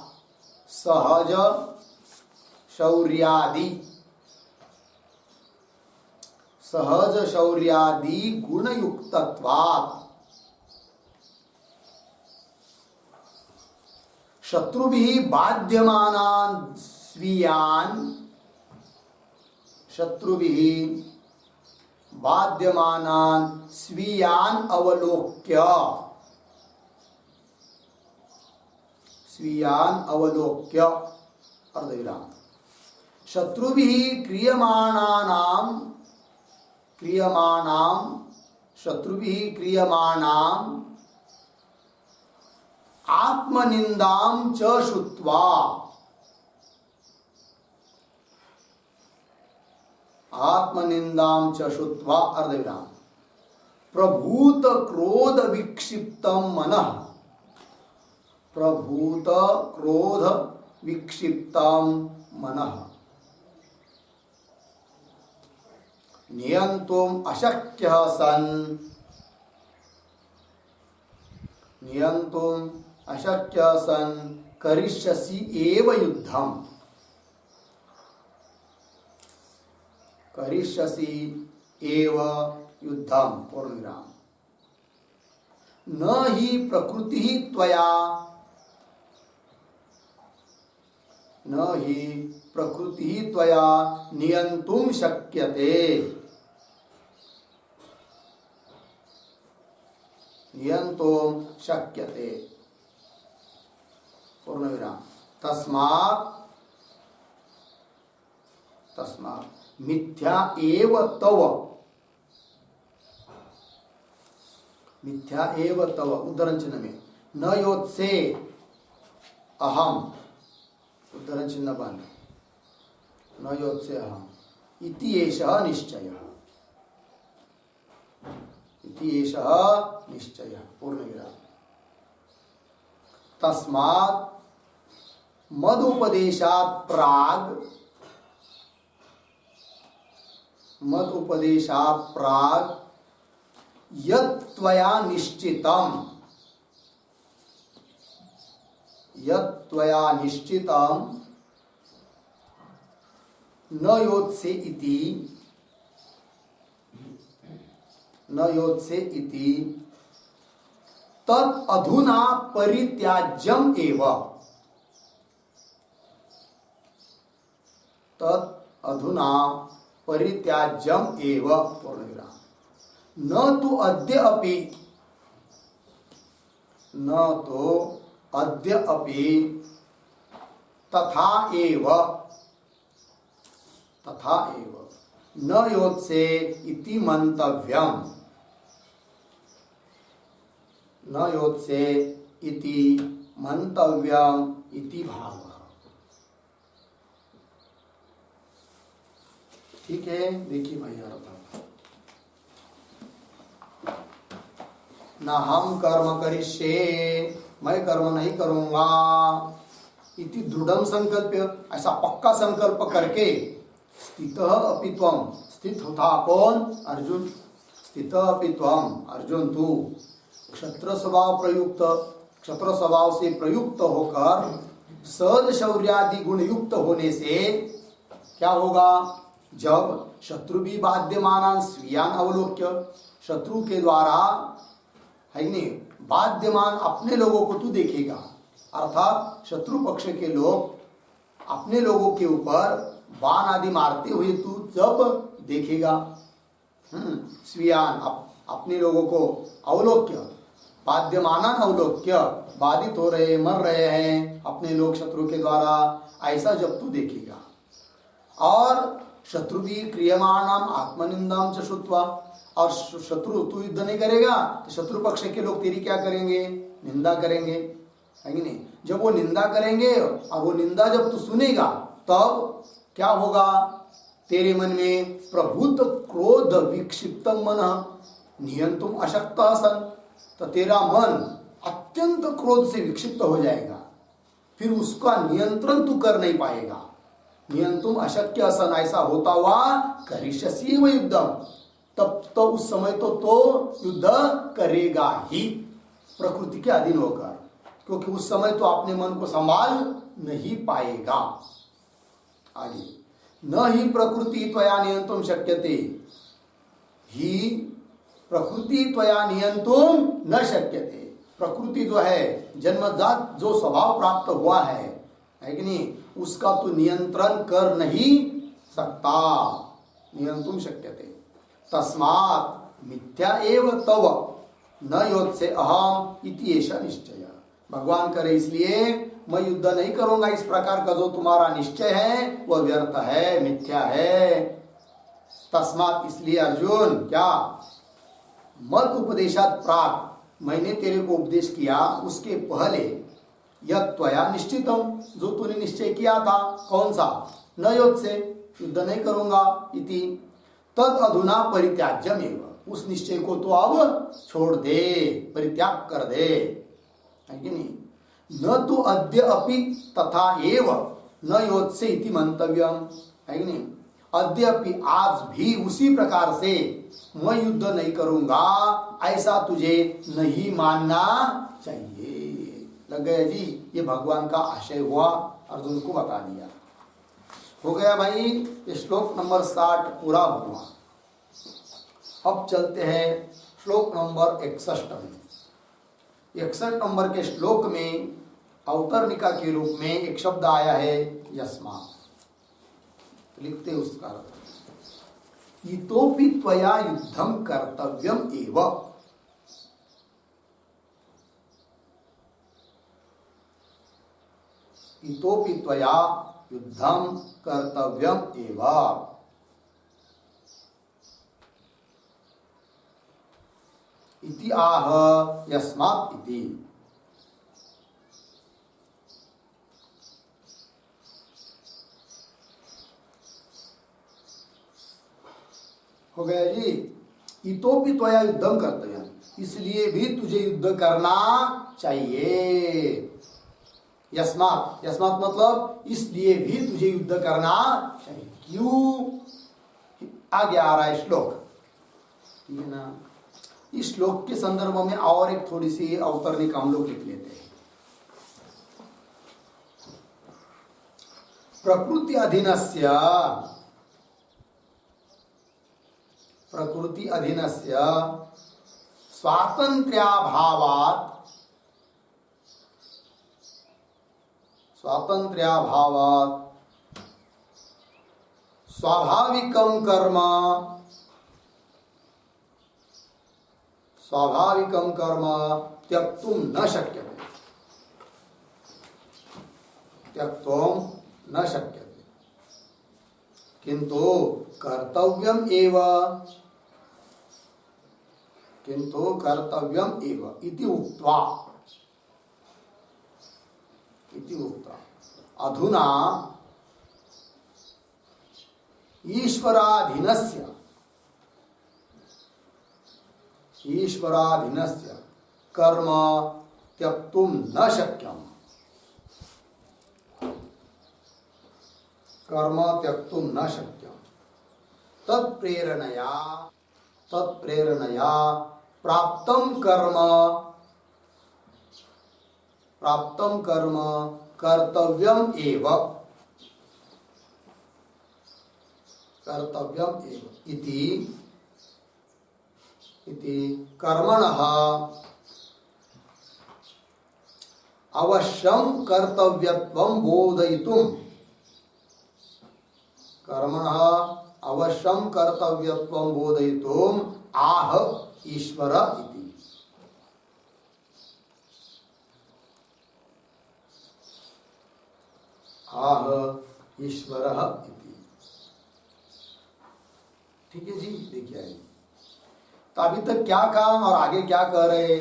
सहज शौर्यादि, सहज शौर्यादि गुण युक्तत्वात्, शत्रुभिः बाध्यमानान् स्वीयान्, शत्रुभिः बाध्यमानान् स्वीयान् अवलोक्य, स्वीयान् अवलोक्य, अर्धविराम, शत्रुभिः क्रियमाणानां, क्रियमाणां, शत्रुभिः क्रियमाणां आत्मनिंदां च श्रुत्वा, आत्मनिंदां च श्रुत्वा, अर्धविराम, प्रभूत क्रोध विक्षिप्तं मनः, प्रभूत क्रोध विक्षिप्तं मनः, नियंतुम अशक्यः सन् नियंतुम अशक्यः सन् करिष्यसि एव युद्धम् करिष्यसि एव युद्धम् पूर्णविराम। न हि प्रकृति त्वया न हि प्रकृति त्वया नियंतुम शक्यते नियंतुम शक्यते पूर्णविराम। तस्मात् मिथ्या एव तव उद्धरण चिन्ह में न योत्से अहम उद्धरण चिन्ह बन न योत्से अहम इति एषः निश्चयः पूर्णविराम। तस्मात् मदुपदेशात् प्राग यत्त्वया निश्चितं न योत्से इति तत् अधुना परित्याज्यम एव पूर्णविराम। न तो अद्य अपि तथा एव न योत्से इति मंतव्यम् इति भावः। ठीक है, देखिए भाई यार, न हम कर्म करिष्ये, मैं कर्म नहीं करूंगा इति दृढ़ संकल्प, ऐसा पक्का संकल्प करके स्थितः अपि त्वं, स्थित होता कौन? अर्जुन। स्थितः अपि त्वं, अर्जुन तू क्षत्र स्वभाव से प्रयुक्त होकर सहज शौर्यादि गुण युक्त होने से क्या होगा? जब शत्रु भी बाध्यमान स्वीयान अवलोक्य, शत्रु के द्वारा है नहीं बाध्यमान अपने लोगों को तू देखेगा, अर्थात शत्रु पक्ष के लोग अपने लोगों के ऊपर बाण आदि मारते हुए तू जब देखेगा, स्वीयान अपने लोगों को अवलोक्य, बाध्यमान अवलोक्य, बाधित हो रहे, मर रहे हैं अपने लोग शत्रु के द्वारा, ऐसा जब तू देखेगा। और शत्रु भी क्रियमाणाम आत्मनिंदाम च श्रुत्वा, और शत्रु तू युद्ध नहीं करेगा तो शत्रु पक्ष के लोग तेरी क्या करेंगे? निंदा करेंगे, है कि नहीं? जब वो निंदा करेंगे, अब वो निंदा जब तू सुनेगा तब क्या होगा? तेरे मन में प्रभुत क्रोध विक्षिप्त मन नियंतुम अशक्तः सन, तो तेरा मन अत्यंत क्रोध से विक्षिप्त हो जाएगा, फिर उसका नियंत्रण तू कर नहीं पाएगा। नियंतुम अशक्य सन, ऐसा होता हुआ करिष्यसि एव युद्धम, तब तो उस समय तो युद्ध करेगा ही प्रकृति के अधीन होकर, क्योंकि उस समय तो अपने मन को संभाल नहीं पाएगा। आगे, न ही प्रकृति त्वया नियंतुम शक्यते, ही प्रकृति त्वया नियंतुम न शक्यते। प्रकृति जो है जन्मजात जो स्वभाव प्राप्त हुआ है कि नहीं, उसका तो नियंत्रण कर नहीं सकता, नियंतुम शक्यते। तस्मात् मिथ्या एव तव न योत्से अहम इति एषः निश्चय। भगवान करे इसलिए मैं युद्ध नहीं करूंगा, इस प्रकार का जो तुम्हारा निश्चय है वह व्यर्थ है, मिथ्या है। तस्मात् इसलिए अर्जुन क्या? मत उपदेशात् प्राक्, मैंने तेरे को उपदेश किया उसके पहले, यत् त्वया निश्चितम, जो तूने निश्चय किया था, कौन सा? न योत्से, युद्ध नहीं करूंगा इति तद अधुना परित्याज्यमेव, उस निश्चय को तो अब छोड़ दे, परित्याग कर दे, है कि नहीं? न तो अद्य अपि तथा एव न योत्से इति मंतव्यम, है कि नहीं? अद्यपि आज भी उसी प्रकार से मैं युद्ध नहीं करूंगा, ऐसा तुझे नहीं मानना चाहिए। लग गया जी, ये भगवान का आशय हुआ, अर्जुन को बता दिया। हो गया भाई, ये श्लोक नंबर 60 पूरा हुआ। अब चलते हैं श्लोक नंबर 61 में। 61 नंबर के श्लोक में अवतरणिका के रूप में एक शब्द आया है यस्मात्। लिखते उसका अर्थ, इतोपि त्वया युद्धम कर्तव्यम एव। इतोपि त्वया युद्धम कर्तव्यम एव। इति आह यस्मात् इति। हो गया जी। इतोपि त्वया युद्धम कर्तव्यम, इसलिए भी तुझे युद्ध करना चाहिए। यस्मात्, यस्मात् मतलब इसलिए भी तुझे युद्ध करना चाहिए। क्यों? आगे आ रहा है श्लोक, ठीक है ना। इस श्लोक के संदर्भ में और एक थोड़ी सी अवतरणिका हम लोग लिख लेते हैं। प्रकृति अधीनस्य, प्रकृति अधीनस्य स्वातंत्र्याभावात्, स्वातंत्र्याभावात् स्वाभाविकं कर्म, स्वाभाविकं कर्म त्यक्तुं न शक्यते, त्यक्तुं न शक्यते, किंतु कर्तव्यम एव, किंतु कर्तव्यम एव इति उक्त्वा, इति उक्त्वा अधुना ईश्वराधीनस्य, ईश्वराधीनस्य कर्म त्यक्तुं न शक्यम्, कर्म त्यक्तुं न शक्यम्। तत्प्रेरणया, तत्प्रेरणया प्राप्तं कर्म, प्राप्तं कर्म कर्तव्यम एव, कर्तव्यम एव इति, इति कर्मणः अवश्यं कर्तव्यत्वं बोधयितुं, कर्मणः अवश्यं कर्तव्यत्वं बोधयितुं आह ईश्वर इति। आह ईश्वरः इति। ठीक है जी, देखिए तो अभी तक क्या काम और आगे क्या कह रहे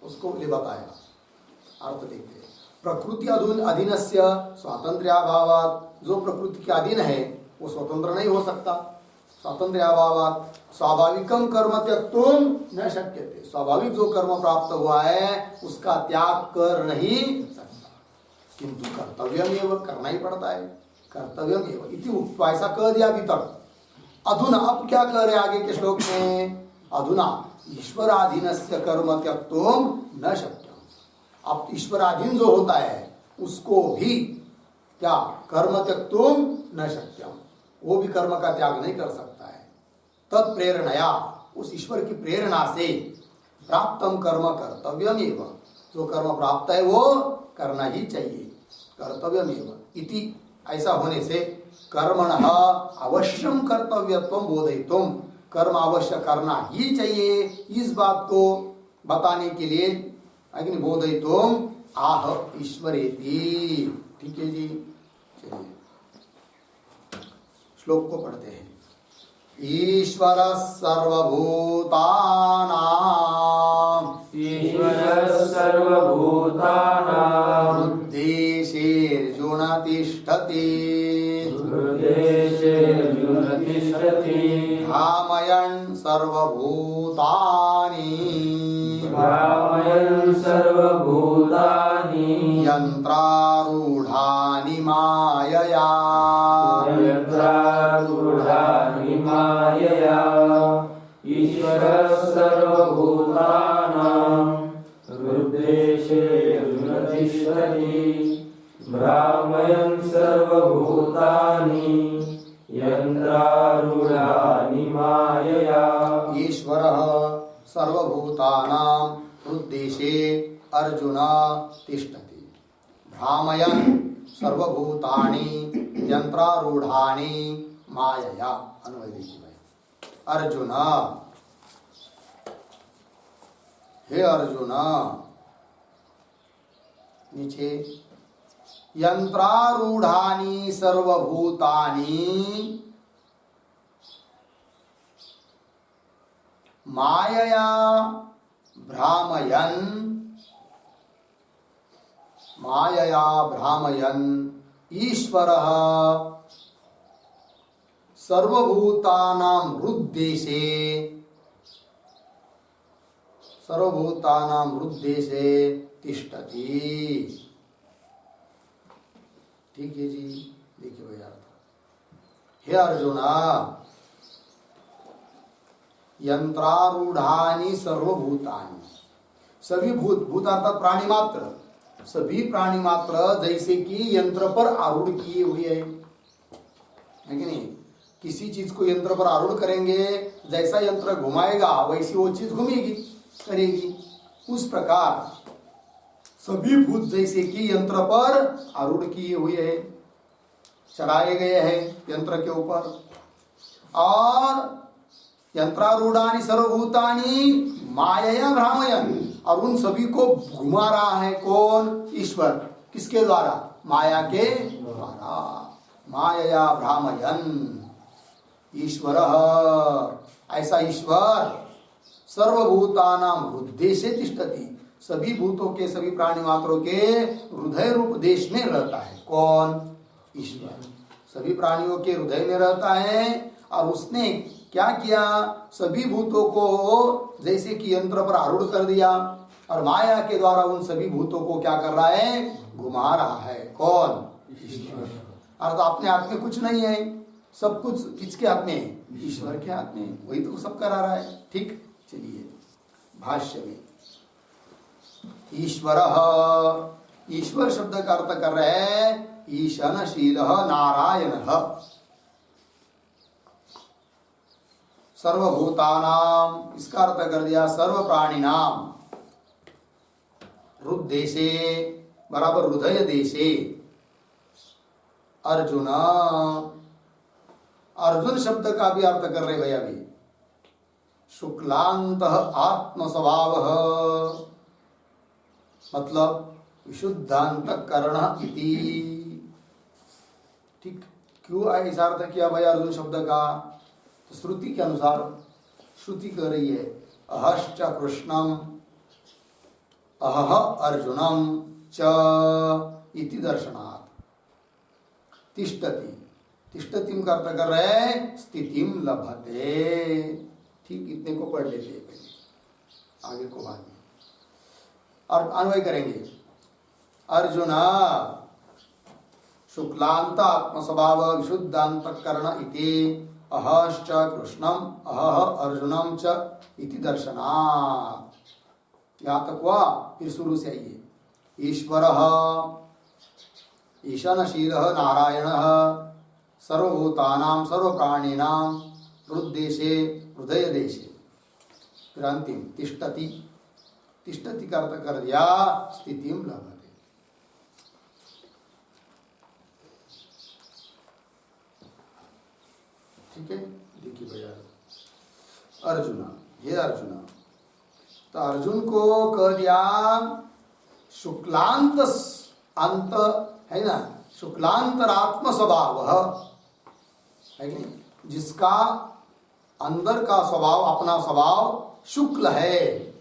उसको भी बताया। अर्थ देखते हैं। प्रकृति अधीनस्य स्वातंत्र्याभावात्, जो प्रकृति के अधीन है वो स्वतंत्र नहीं हो सकता। स्वातंत्र्याभावात् स्वाभाविकम कर्म त्यक्तुं न शक्यते, स्वाभाविक जो कर्म प्राप्त हुआ है उसका त्याग कर नहीं सकता, किंतु कर्तव्यम एव, करना ही पड़ता है। कर्तव्यम एव इति उक्त्वा, ऐसा कह दिया अभी तक। अधुना अब क्या कह रहे आगे के श्लोक में, अधुना ईश्वराधीनस्य कर्म त्यक्तुं न शक्यम। अब ईश्वराधीन जो होता है उसको भी क्या कर्म त्यक्तुं न शक्यम, वो भी कर्म का त्याग नहीं कर सकता है। तत्प्रेरणया, उस ईश्वर की प्रेरणा से प्राप्तम कर्म कर्तव्यम एव, जो कर्म प्राप्त है वो करना ही चाहिए। कर्तव्यम एव इति, ऐसा होने से कर्मणः अवश्यम कर्तव्यत्वं बोधयितुं, कर्म अवश्य करना ही चाहिए, इस बात को बताने के लिए अग्नि बोधयितुं आह ईश्वरेति। ठीक है जी, चलिए श्लोक को पढ़ते हैं। ईश्वरः सर्वभूतानां, ईश्वरः सर्वभूतानां हृद्देशेऽर्जुन तिष्ठति, हृद्देशेऽर्जुन तिष्ठति, भ्रामयन् सर्वभूतानि, भ्रामयन् सर्वभूतानि यन्त्रारूढानि मायया यन्त्रारूढानि मायया ईश्वरः सर्वभूतानां हृद्देशेऽर्जुन तिष्ठति भ्रामयन् सर्वभूतानि यन्त्रारूढानि मायया ईश्वरः सर्वभूतानां हृद्देशे अर्जुन तिष्ठति भ्रामयन् सर्वभूतानि यंत्रारूढ़ानि मायया। अन्वय देखिए भाई, अर्जुन हे अर्जुन, नीचे यंत्रारूढ़ानि सर्वभूतानि मायया भ्रामयन् ईश्वरः सर्वभूतानां हृद्देशे तिष्ठति। ठीक है जी, देखिए भैया, हे अर्जुन, यंत्रारूढ़ानि सर्वभूतानि, सभी भूत अर्थात प्राणी मात्र, सभी प्राणी मात्र जैसे कि यंत्र पर आरूढ़ किए हुए है कि नहीं। किसी चीज को यंत्र पर आरूढ़ करेंगे, जैसा यंत्र घुमाएगा वैसी वो चीज घूमेगी, करेगी। उस प्रकार सभी भूत जैसे कि यंत्र पर आरूढ़ किए हुए है, चढ़ाए गए हैं यंत्र के ऊपर। और यंत्रारूढ़ानि सर्वभूतानि मायया भ्रामयन्, और उन सभी को घुमा रहा है कौन? ईश्वर। किसके द्वारा? माया के द्वारा। मायया भ्रामयन् ईश्वर, ऐसा ईश्वर सर्वभूतानां हृद्देशे तिष्ठति, सभी भूतों के, सभी प्राणी मात्रों के हृदय रूप देश में रहता है। कौन? ईश्वर सभी प्राणियों के हृदय में रहता है। और उसने क्या किया? सभी भूतों को जैसे कि यंत्र पर आरूढ़ कर दिया, और माया के द्वारा उन सभी भूतों को क्या कर रहा है? घुमा रहा है। कौन? ईश्वर। अर्थात अपने हाथ में कुछ नहीं है, सब कुछ किसके हाथ में? ईश्वर के हाथ में। वही तो सब करा रहा है। ठीक, चलिए भाष्य में ईश्वर, ईश्वर शब्द का अर्थ कर रहे हैं ईशनशील नारायण। सर्वभूतानाम, इसका अर्थ कर दिया सर्व प्राणिनाम। हृद्देशे बराबर हृदय देशे। अर्जुन, अर्जुन शब्द का भी अर्थ कर रहे भैया भी शुक्लांत आत्म स्वभाव, मतलब विशुद्धांत कर्ण इति। ठीक, क्यों ऐसा अर्थ किया भाई अर्जुन शब्द का? तो श्रुति के अनुसार श्रुति कह रही है अहश्च कृष्णम अहह अर्जुनम च इति दर्शनात्। तिष्ठति, तिष्ठतिम का अर्थ कर रहे हैं स्थितिम लभते। ठीक, इतने को पढ़ लेते हैं पहले, आगे को बाद में और अन्वय करेंगे। अर्जुन शुक्लांत आत्म स्वभाव विशुद्धांत कर्ण इति अहश्च कृष्णम अहह अर्जुनम च इति दर्शनात्। यहाँ तक हुआ, फिर शुरू से आइए। ईश्वरः ईशानशील नारायण सर्वभूतानां सर्वप्राणिनां हृद्देशे हृदय देशे। फिर अंतिम तिष्ठति, तिष्ठति का अर्थ कर दिया स्थितिम लभते। ठीक है, देखिए भैया अर्जुन, हे अर्जुन, तो अर्जुन को कह दिया शुक्लांत अंत है ना, शुक्लांतरात्म स्वभाव है कि नहीं, जिसका अंदर का स्वभाव, अपना स्वभाव शुक्ल है,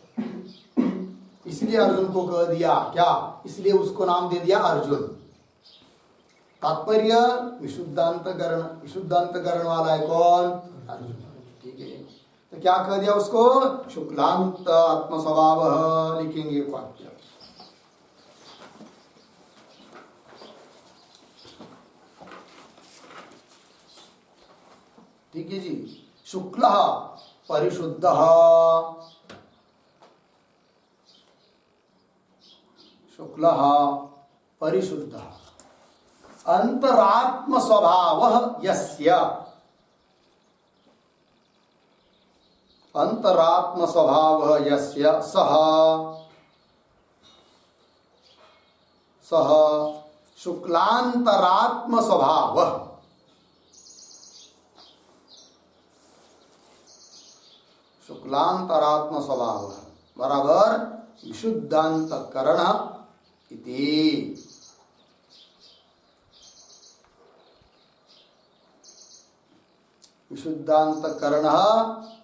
इसलिए अर्जुन को कह दिया क्या? इसलिए उसको नाम दे दिया अर्जुन। तात्पर्य विशुद्धांतकरण, विशुद्धांतकरण वाला है कौन? अर्जुन। ठीक है, तो तो क्या कह दिया उसको? शुक्लांत आत्म स्वभाव लिखेंगे एक वाक्य। ठीक है जी। शुक्ल परिशुद्ध, शुक्ल परिशुद्ध, अंतरात्म स्वभाव यस्य, अंतरात्म स्वभाव यस्य सह सह शुक्लांतरात्म स्वभाव, शुक्लांतरात्म स्वभाव बराबर विशुद्धांतकरण इति। विशुद्धांतकरण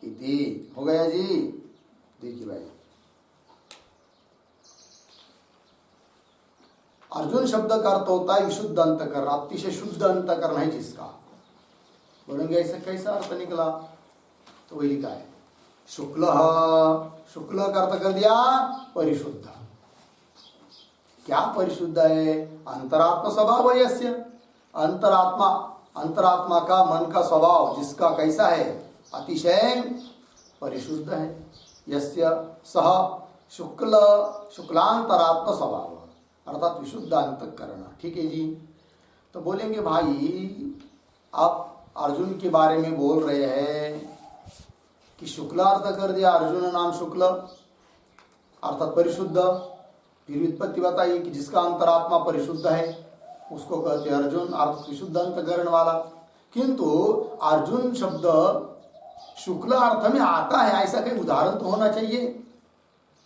इति हो गया जी। देखिए भाई, अर्जुन शब्द का अर्थ होता है विशुद्ध अंतकरण, अतिशय शुद्ध अंतकरण है जिसका। बोलेंगे ऐसा कैसा अर्थ निकला? तो वही लिखा है शुक्ल, शुक्ल का अर्थ कर दिया परिशुद्ध। क्या परिशुद्ध है? अंतरात्मा स्वभाव है यस्य, अंतरात्मा, अंतरात्मा का मन का स्वभाव जिसका कैसा है? अतिशय परिशुद्ध है। यस्य सह शुक्ल, शुक्लांतरात्मा स्वभाव अर्थात विशुद्ध अंतःकरण। ठीक है जी। तो बोलेंगे भाई आप अर्जुन के बारे में बोल रहे हैं कि शुक्लार्थ कर दिया, अर्जुन नाम शुक्ल अर्थात परिशुद्ध। फिर व्युत्पत्ति बताइए कि जिसका अंतरात्मा परिशुद्ध है उसको कहते हैं अर्जुन, अर्थ विशुद्ध अंतःकरण वाला। किंतु अर्जुन शब्द शुक्ल अर्थ में आता है, ऐसा कहीं उदाहरण तो होना चाहिए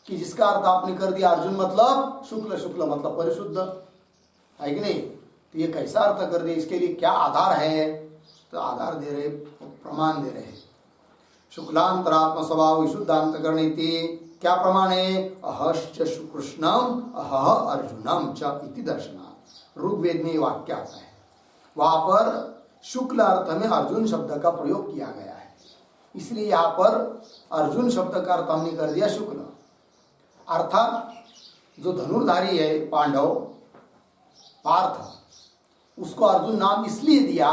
कि जिसका अर्थ आपने कर दिया अर्जुन मतलब शुक्ल, शुक्ल मतलब परिशुद्ध, है कि नहीं? तो ये कैसा अर्थ कर दिया? इसके लिए क्या आधार है? तो आधार दे रहे, प्रमाण दे रहे। शुक्लांतरात्म स्वभाव विशुद्धांतकरण इति क्या प्रमाण है? अहश्च कृष्णम अह अर्जुनम च इति दर्शनात्। ऋग्वेद में ये वाक्य आता है, वहां पर शुक्ल अर्थ में अर्जुन शब्द का प्रयोग किया गया है, इसलिए यहाँ पर अर्जुन शब्द का अर्थ हमने कर दिया शुक्ल। अर्थात जो धनुर्धारी है पांडव पार्थ, उसको अर्जुन नाम इसलिए दिया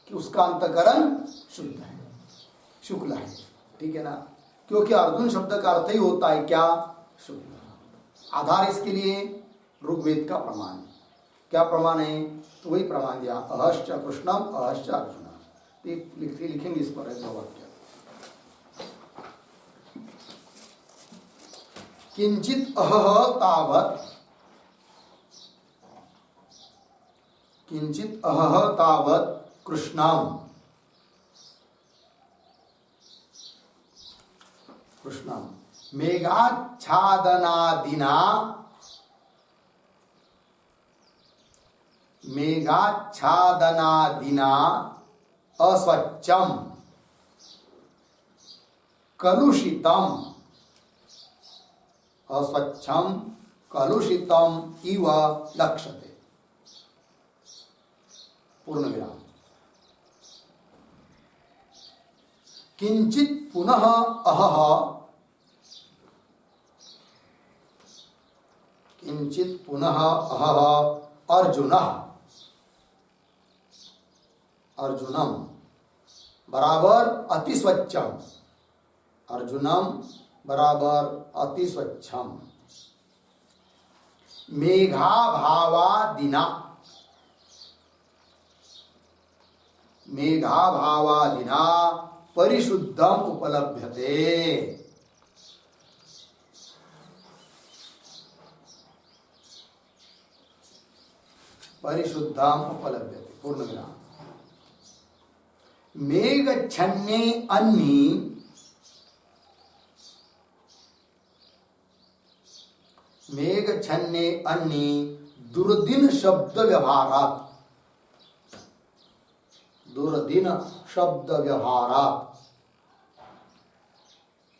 कि उसका अंतकरण शुद्ध है, शुक्ल है। ठीक है ना? क्योंकि अर्जुन शब्द का अर्थ ही होता है क्या? शुक्ल। आधार इसके लिए ऋग्वेद का प्रमाण। क्या प्रमाण है? तो वही प्रमाण दिया, अहश्च कृष्णम अहश्च अर्जुन। लिखेंगे इस पर दो वाक्य। किंचित अहह तावत्, किंचित अहह तावत् कृष्णम, कृष्णम मेघाच्छादनादिना, मेघाच्छादनादिना अस्वच्छम कलुषितम, अस्वच्छम कलुषितम इव लक्ष्यते। पूर्ण विराम। किंचित पुनः अहह, किंचित पुनः अहह अर्जुनः, अर्जुनम बराबर अतिस्वच्छम, अर्जुनम बराबर अतिस्वच्छम मेघाभावादिना, मेघाभावादिना परिशुद्धम उपलभ्यते। परिशुद्धम उपलभ्यते। पूर्ण विराम। मेघच्छन्ने अन्नी, मेघच्छन्ने अन्नी दुर्दिन शब्द व्यवहारात, दुर्दिन शब्द व्यवहारात।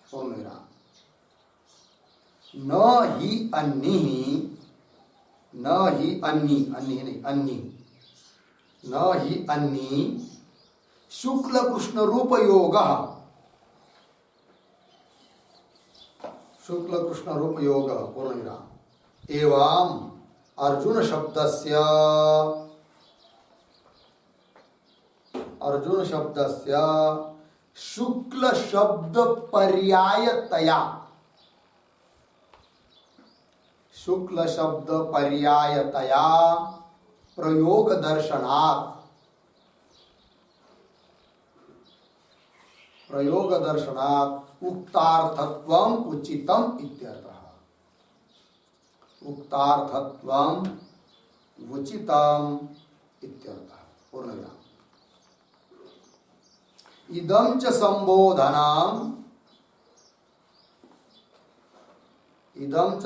पूर्ण विराम। न ही अन्नी, न ही अन्नी, अन्नी नहीं अन्नी, न ही अन्नी शुक्ल कृष्ण रूप योग, शुक्ल कृष्ण रूप योग पूर्ण विराम एवं अर्जुन शब्दस्य शुक्ल शब्द पर्यायतया प्रयोग दर्शनात् उक्तार्थत्वम उचितम इत्यर्थः। उक्तार्थत्वम उचितम इत्यर्थः पूर्ण विराम। इदं च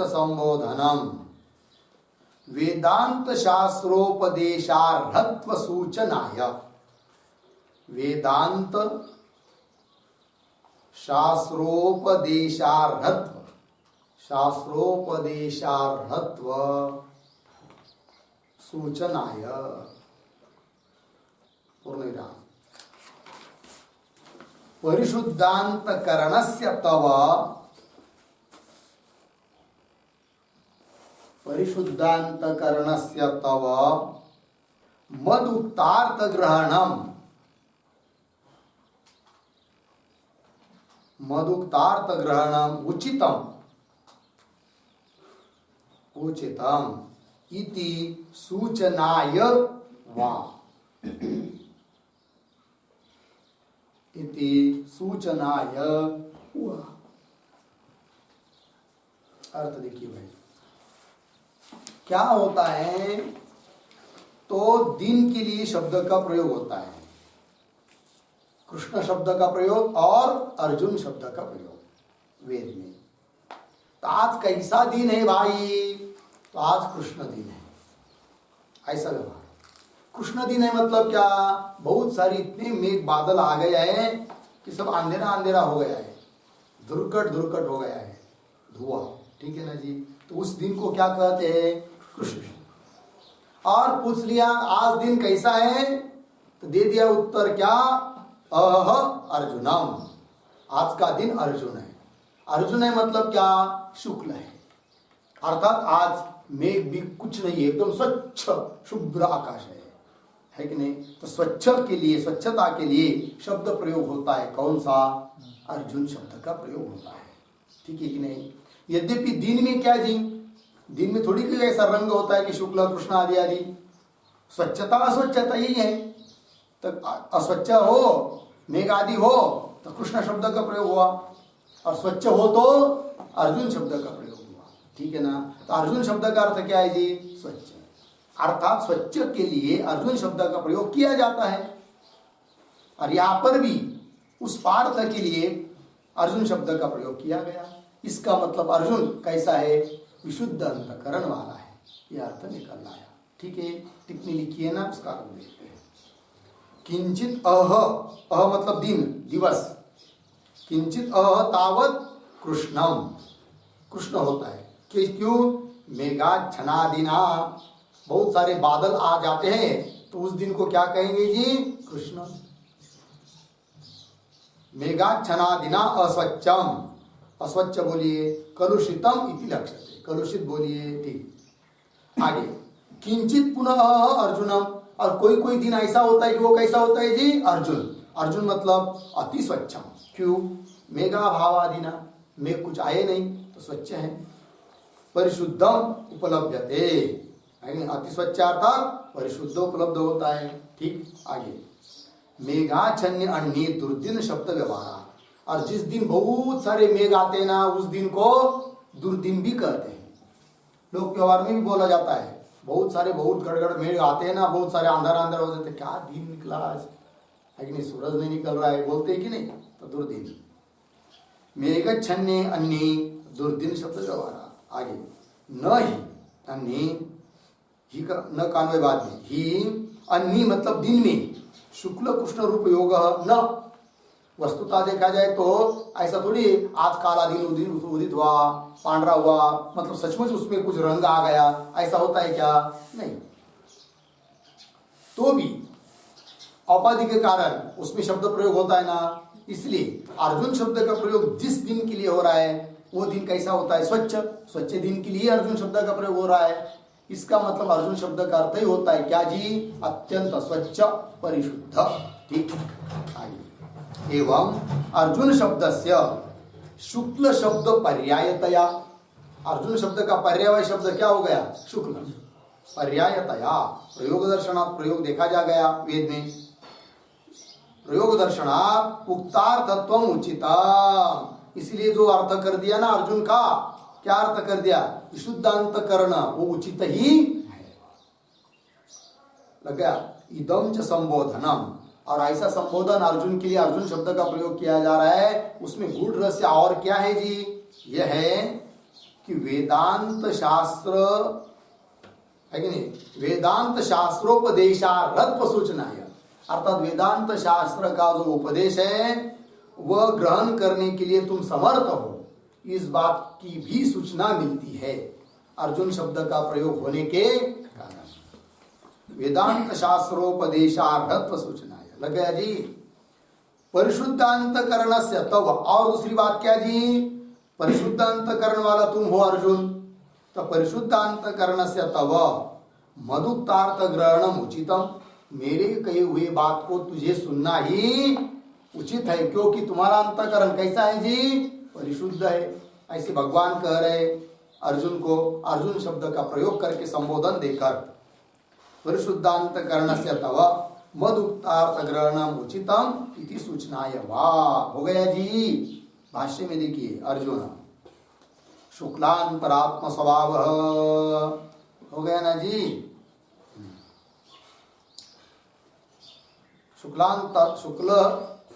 संबोधनम वेदांत शास्त्रोपदेशार्थत्व सूचनाय वेदांत शास्त्रोपदेशार्थत्व सूचनाय पूर्ण विराम। परिशुद्धांतकरणस्य तव मदुक्तार्थग्रहणम उचितम इति सूचनाय वा अर्थ देखिए भाई, क्या होता है तो दिन के लिए शब्द का प्रयोग होता है, कृष्ण शब्द का प्रयोग और अर्जुन शब्द का प्रयोग वेद में। तो आज कैसा दिन है भाई, तो आज कृष्ण दिन है, ऐसा व्यवहार। कृष्ण दिन है मतलब क्या, बहुत सारी इतने मेघ बादल आ गए हैं कि सब अंधेरा अंधेरा हो गया है, धुरकट हो गया है, धुआं, ठीक है ना जी। तो उस दिन को क्या कहते हैं, कृष्ण। और पूछ लिया आज दिन कैसा है, तो दे दिया उत्तर क्या, अर्जुनम, आज का दिन अर्जुन है। अर्जुन है मतलब क्या, शुक्ल है, अर्थात आज मेघ भी कुछ नहीं है, एकदम स्वच्छ शुभ्र आकाश है कि नहीं। तो स्वच्छता के लिए शब्द प्रयोग होता है, कौन सा, अर्जुन शब्द का प्रयोग होता है, ठीक है कि नहीं। यद्यपि दिन में क्या जी, दिन में थोड़ी कोई ऐसा रंग होता है कि शुक्ल कृष्ण आदि आदि, स्वच्छता अस्वच्छता यही है। तो अस्वच्छ हो, मेघ आदि हो तो कृष्ण शब्द का प्रयोग हुआ, और स्वच्छ हो तो अर्जुन शब्द का प्रयोग हुआ, ठीक है ना। तो अर्जुन शब्द का अर्थ क्या है जी, स्वच्छ, अर्थात स्वच्छ के लिए अर्जुन शब्द का प्रयोग किया जाता है। और यहां पर भी उस पार्थ के लिए अर्जुन शब्द का प्रयोग किया गया। इसका मतलब अर्जुन कैसा है, विशुद्ध अंतकरण वाला है, यह अर्थ निकल आया, ठीक है। टिप्पणी लिखी है ना, उसका अर्थ देखते हैं। किंचित अह मतलब दिन, दिवस, किंचित तावत कृष्णम, कृष्ण होता है कि क्यों, मेघाच्छन्नादिना, बहुत सारे बादल आ जाते हैं तो उस दिन को क्या कहेंगे जी, कृष्ण। मेघाच्छन्नादिना अस्वच्छम, अस्वच्छ बोलिए, कलुषितम इति लक्ष्यते, कलुषित बोलिए, ठीक। आगे किंचित पुनः अर्जुनम, और कोई दिन ऐसा होता है कि वो कैसा होता है जी, अर्जुन मतलब अति स्वच्छम, क्यों, मेघा भावादिना, मेघ कुछ आए नहीं तो स्वच्छ है। परिशुद्धम उपलब्धते, अति स्वच्छ अर्थात परिशुद्ध उपलब्ध होता है, ठीक। आगे मेघाच्छन्य अन्य दुर्दिन शब्द व्यवहार, और जिस दिन बहुत सारे मेघ आते हैं ना, उस दिन को दुर्दिन भी कहते हैं। लोक व्यवहार में भी बोला जाता है, बहुत गड़गड़ मेघ आते हैं ना, बहुत सारे अंधारा हो जाते, क्या दिन निकला आज, है कि नहीं, सूरज नहीं निकल रहा है, बोलते हैं कि नहीं, तो दुर्दिन। मेघच्छन्ने अन्य दुर्दिन शब्द व्यवहार। आगे न ही अन्य, ही का न कान्वय बाद में, ही अन्य मतलब दिन में, शुक्ल कृष्ण रूप योग न, वस्तुतः देखा जाए तो ऐसा थोड़ी आज काला दिन उदित हुआ, पांडरा हुआ, मतलब सचमुच उसमें कुछ रंग आ गया, ऐसा होता है क्या, नहीं। तो भी औपाधि के कारण उसमें शब्द प्रयोग होता है ना, इसलिए अर्जुन शब्द का प्रयोग जिस दिन के लिए हो रहा है, वो दिन कैसा होता है? स्वच्छ। स्वच्छ दिन के लिए अर्जुन शब्द का प्रयोग हो रहा है। इसका मतलब अर्जुन शब्द का अर्थ ही होता है क्या जी? अत्यंत स्वच्छ, परिशुद्ध। ठीक, आइए। एवं अर्जुन शब्दस्य शुक्ल शब्द पर्यायतया, अर्जुन शब्द का पर्याय शब्द क्या हो गया? शुक्ल। पर्यायतया प्रयोग दर्शनात्, प्रयोग देखा जा गया वेद में। प्रयोग दर्शनात् उक्तार्थत्व उचिता, इसलिए जो अर्थ कर दिया ना अर्जुन का, क्या अर्थ कर दिया? विशुद्धांतकरण, वो उचित ही है। लग गया? इदम च संबोधनम, और ऐसा संबोधन अर्जुन के लिए अर्जुन शब्द का प्रयोग किया जा रहा है। उसमें गूढ़ रहस्य और क्या है जी? यह है कि वेदांत शास्त्र है कि नहीं, वेदांत शास्त्रोपदेशार्थत्व सूचना है, अर्थात वेदांत शास्त्र का जो उपदेश है वह ग्रहण करने के लिए तुम समर्थ हो, इस बात की भी सूचना मिलती है अर्जुन शब्द का प्रयोग होने के कारण। वेदांत शास्त्रोपदेशार्थत्व सूचना है। लग गया जी? परिशुद्धांतकरण से तब, और दूसरी बात क्या जी? परिशुद्धांतकरण वाला तुम हो अर्जुन, तो परिशुद्धांतकरण से तब मदुक्तार्थ ग्रहणम उचितम, मेरे कहे हुए बात को तुझे सुनना ही उचित है, क्योंकि तुम्हारा अंतकरण कैसा है जी? परिशुद्ध है। ऐसे भगवान कह रहे अर्जुन को, अर्जुन शब्द का प्रयोग करके संबोधन देकर, परिशुद्धांतकरण से तव मदुक्तार्थ ग्रहणम उचितम इति सूचनाय वा। हो गया जी? भाष्य में देखिए, अर्जुन शुक्लांतरात्म स्वभाव, हो गया ना जी?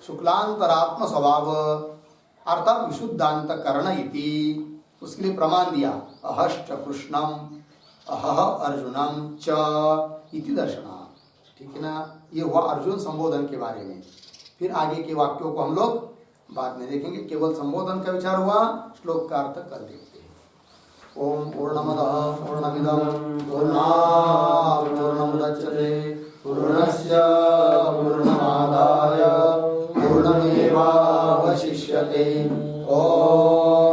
शुक्लांतरात्म स्वभाव अर्थात विशुद्धांतकरण इति, उसके लिए प्रमाण दिया अहश्च कृष्णम अहह अर्जुनम च इति दर्शनात्। ठीक है ना? ये हुआ अर्जुन संबोधन के बारे में। फिर आगे के वाक्यों को हम लोग बाद में देखेंगे, केवल संबोधन का विचार हुआ, श्लोक का अर्थ कर देखते हैं। ओम पूर्णमदः पूर्णमिदं पूर्णात् पूर्णमुदच्यते पूर्णस्य पूर्णमादाय पूर्णमेवावशिष्यते। ओम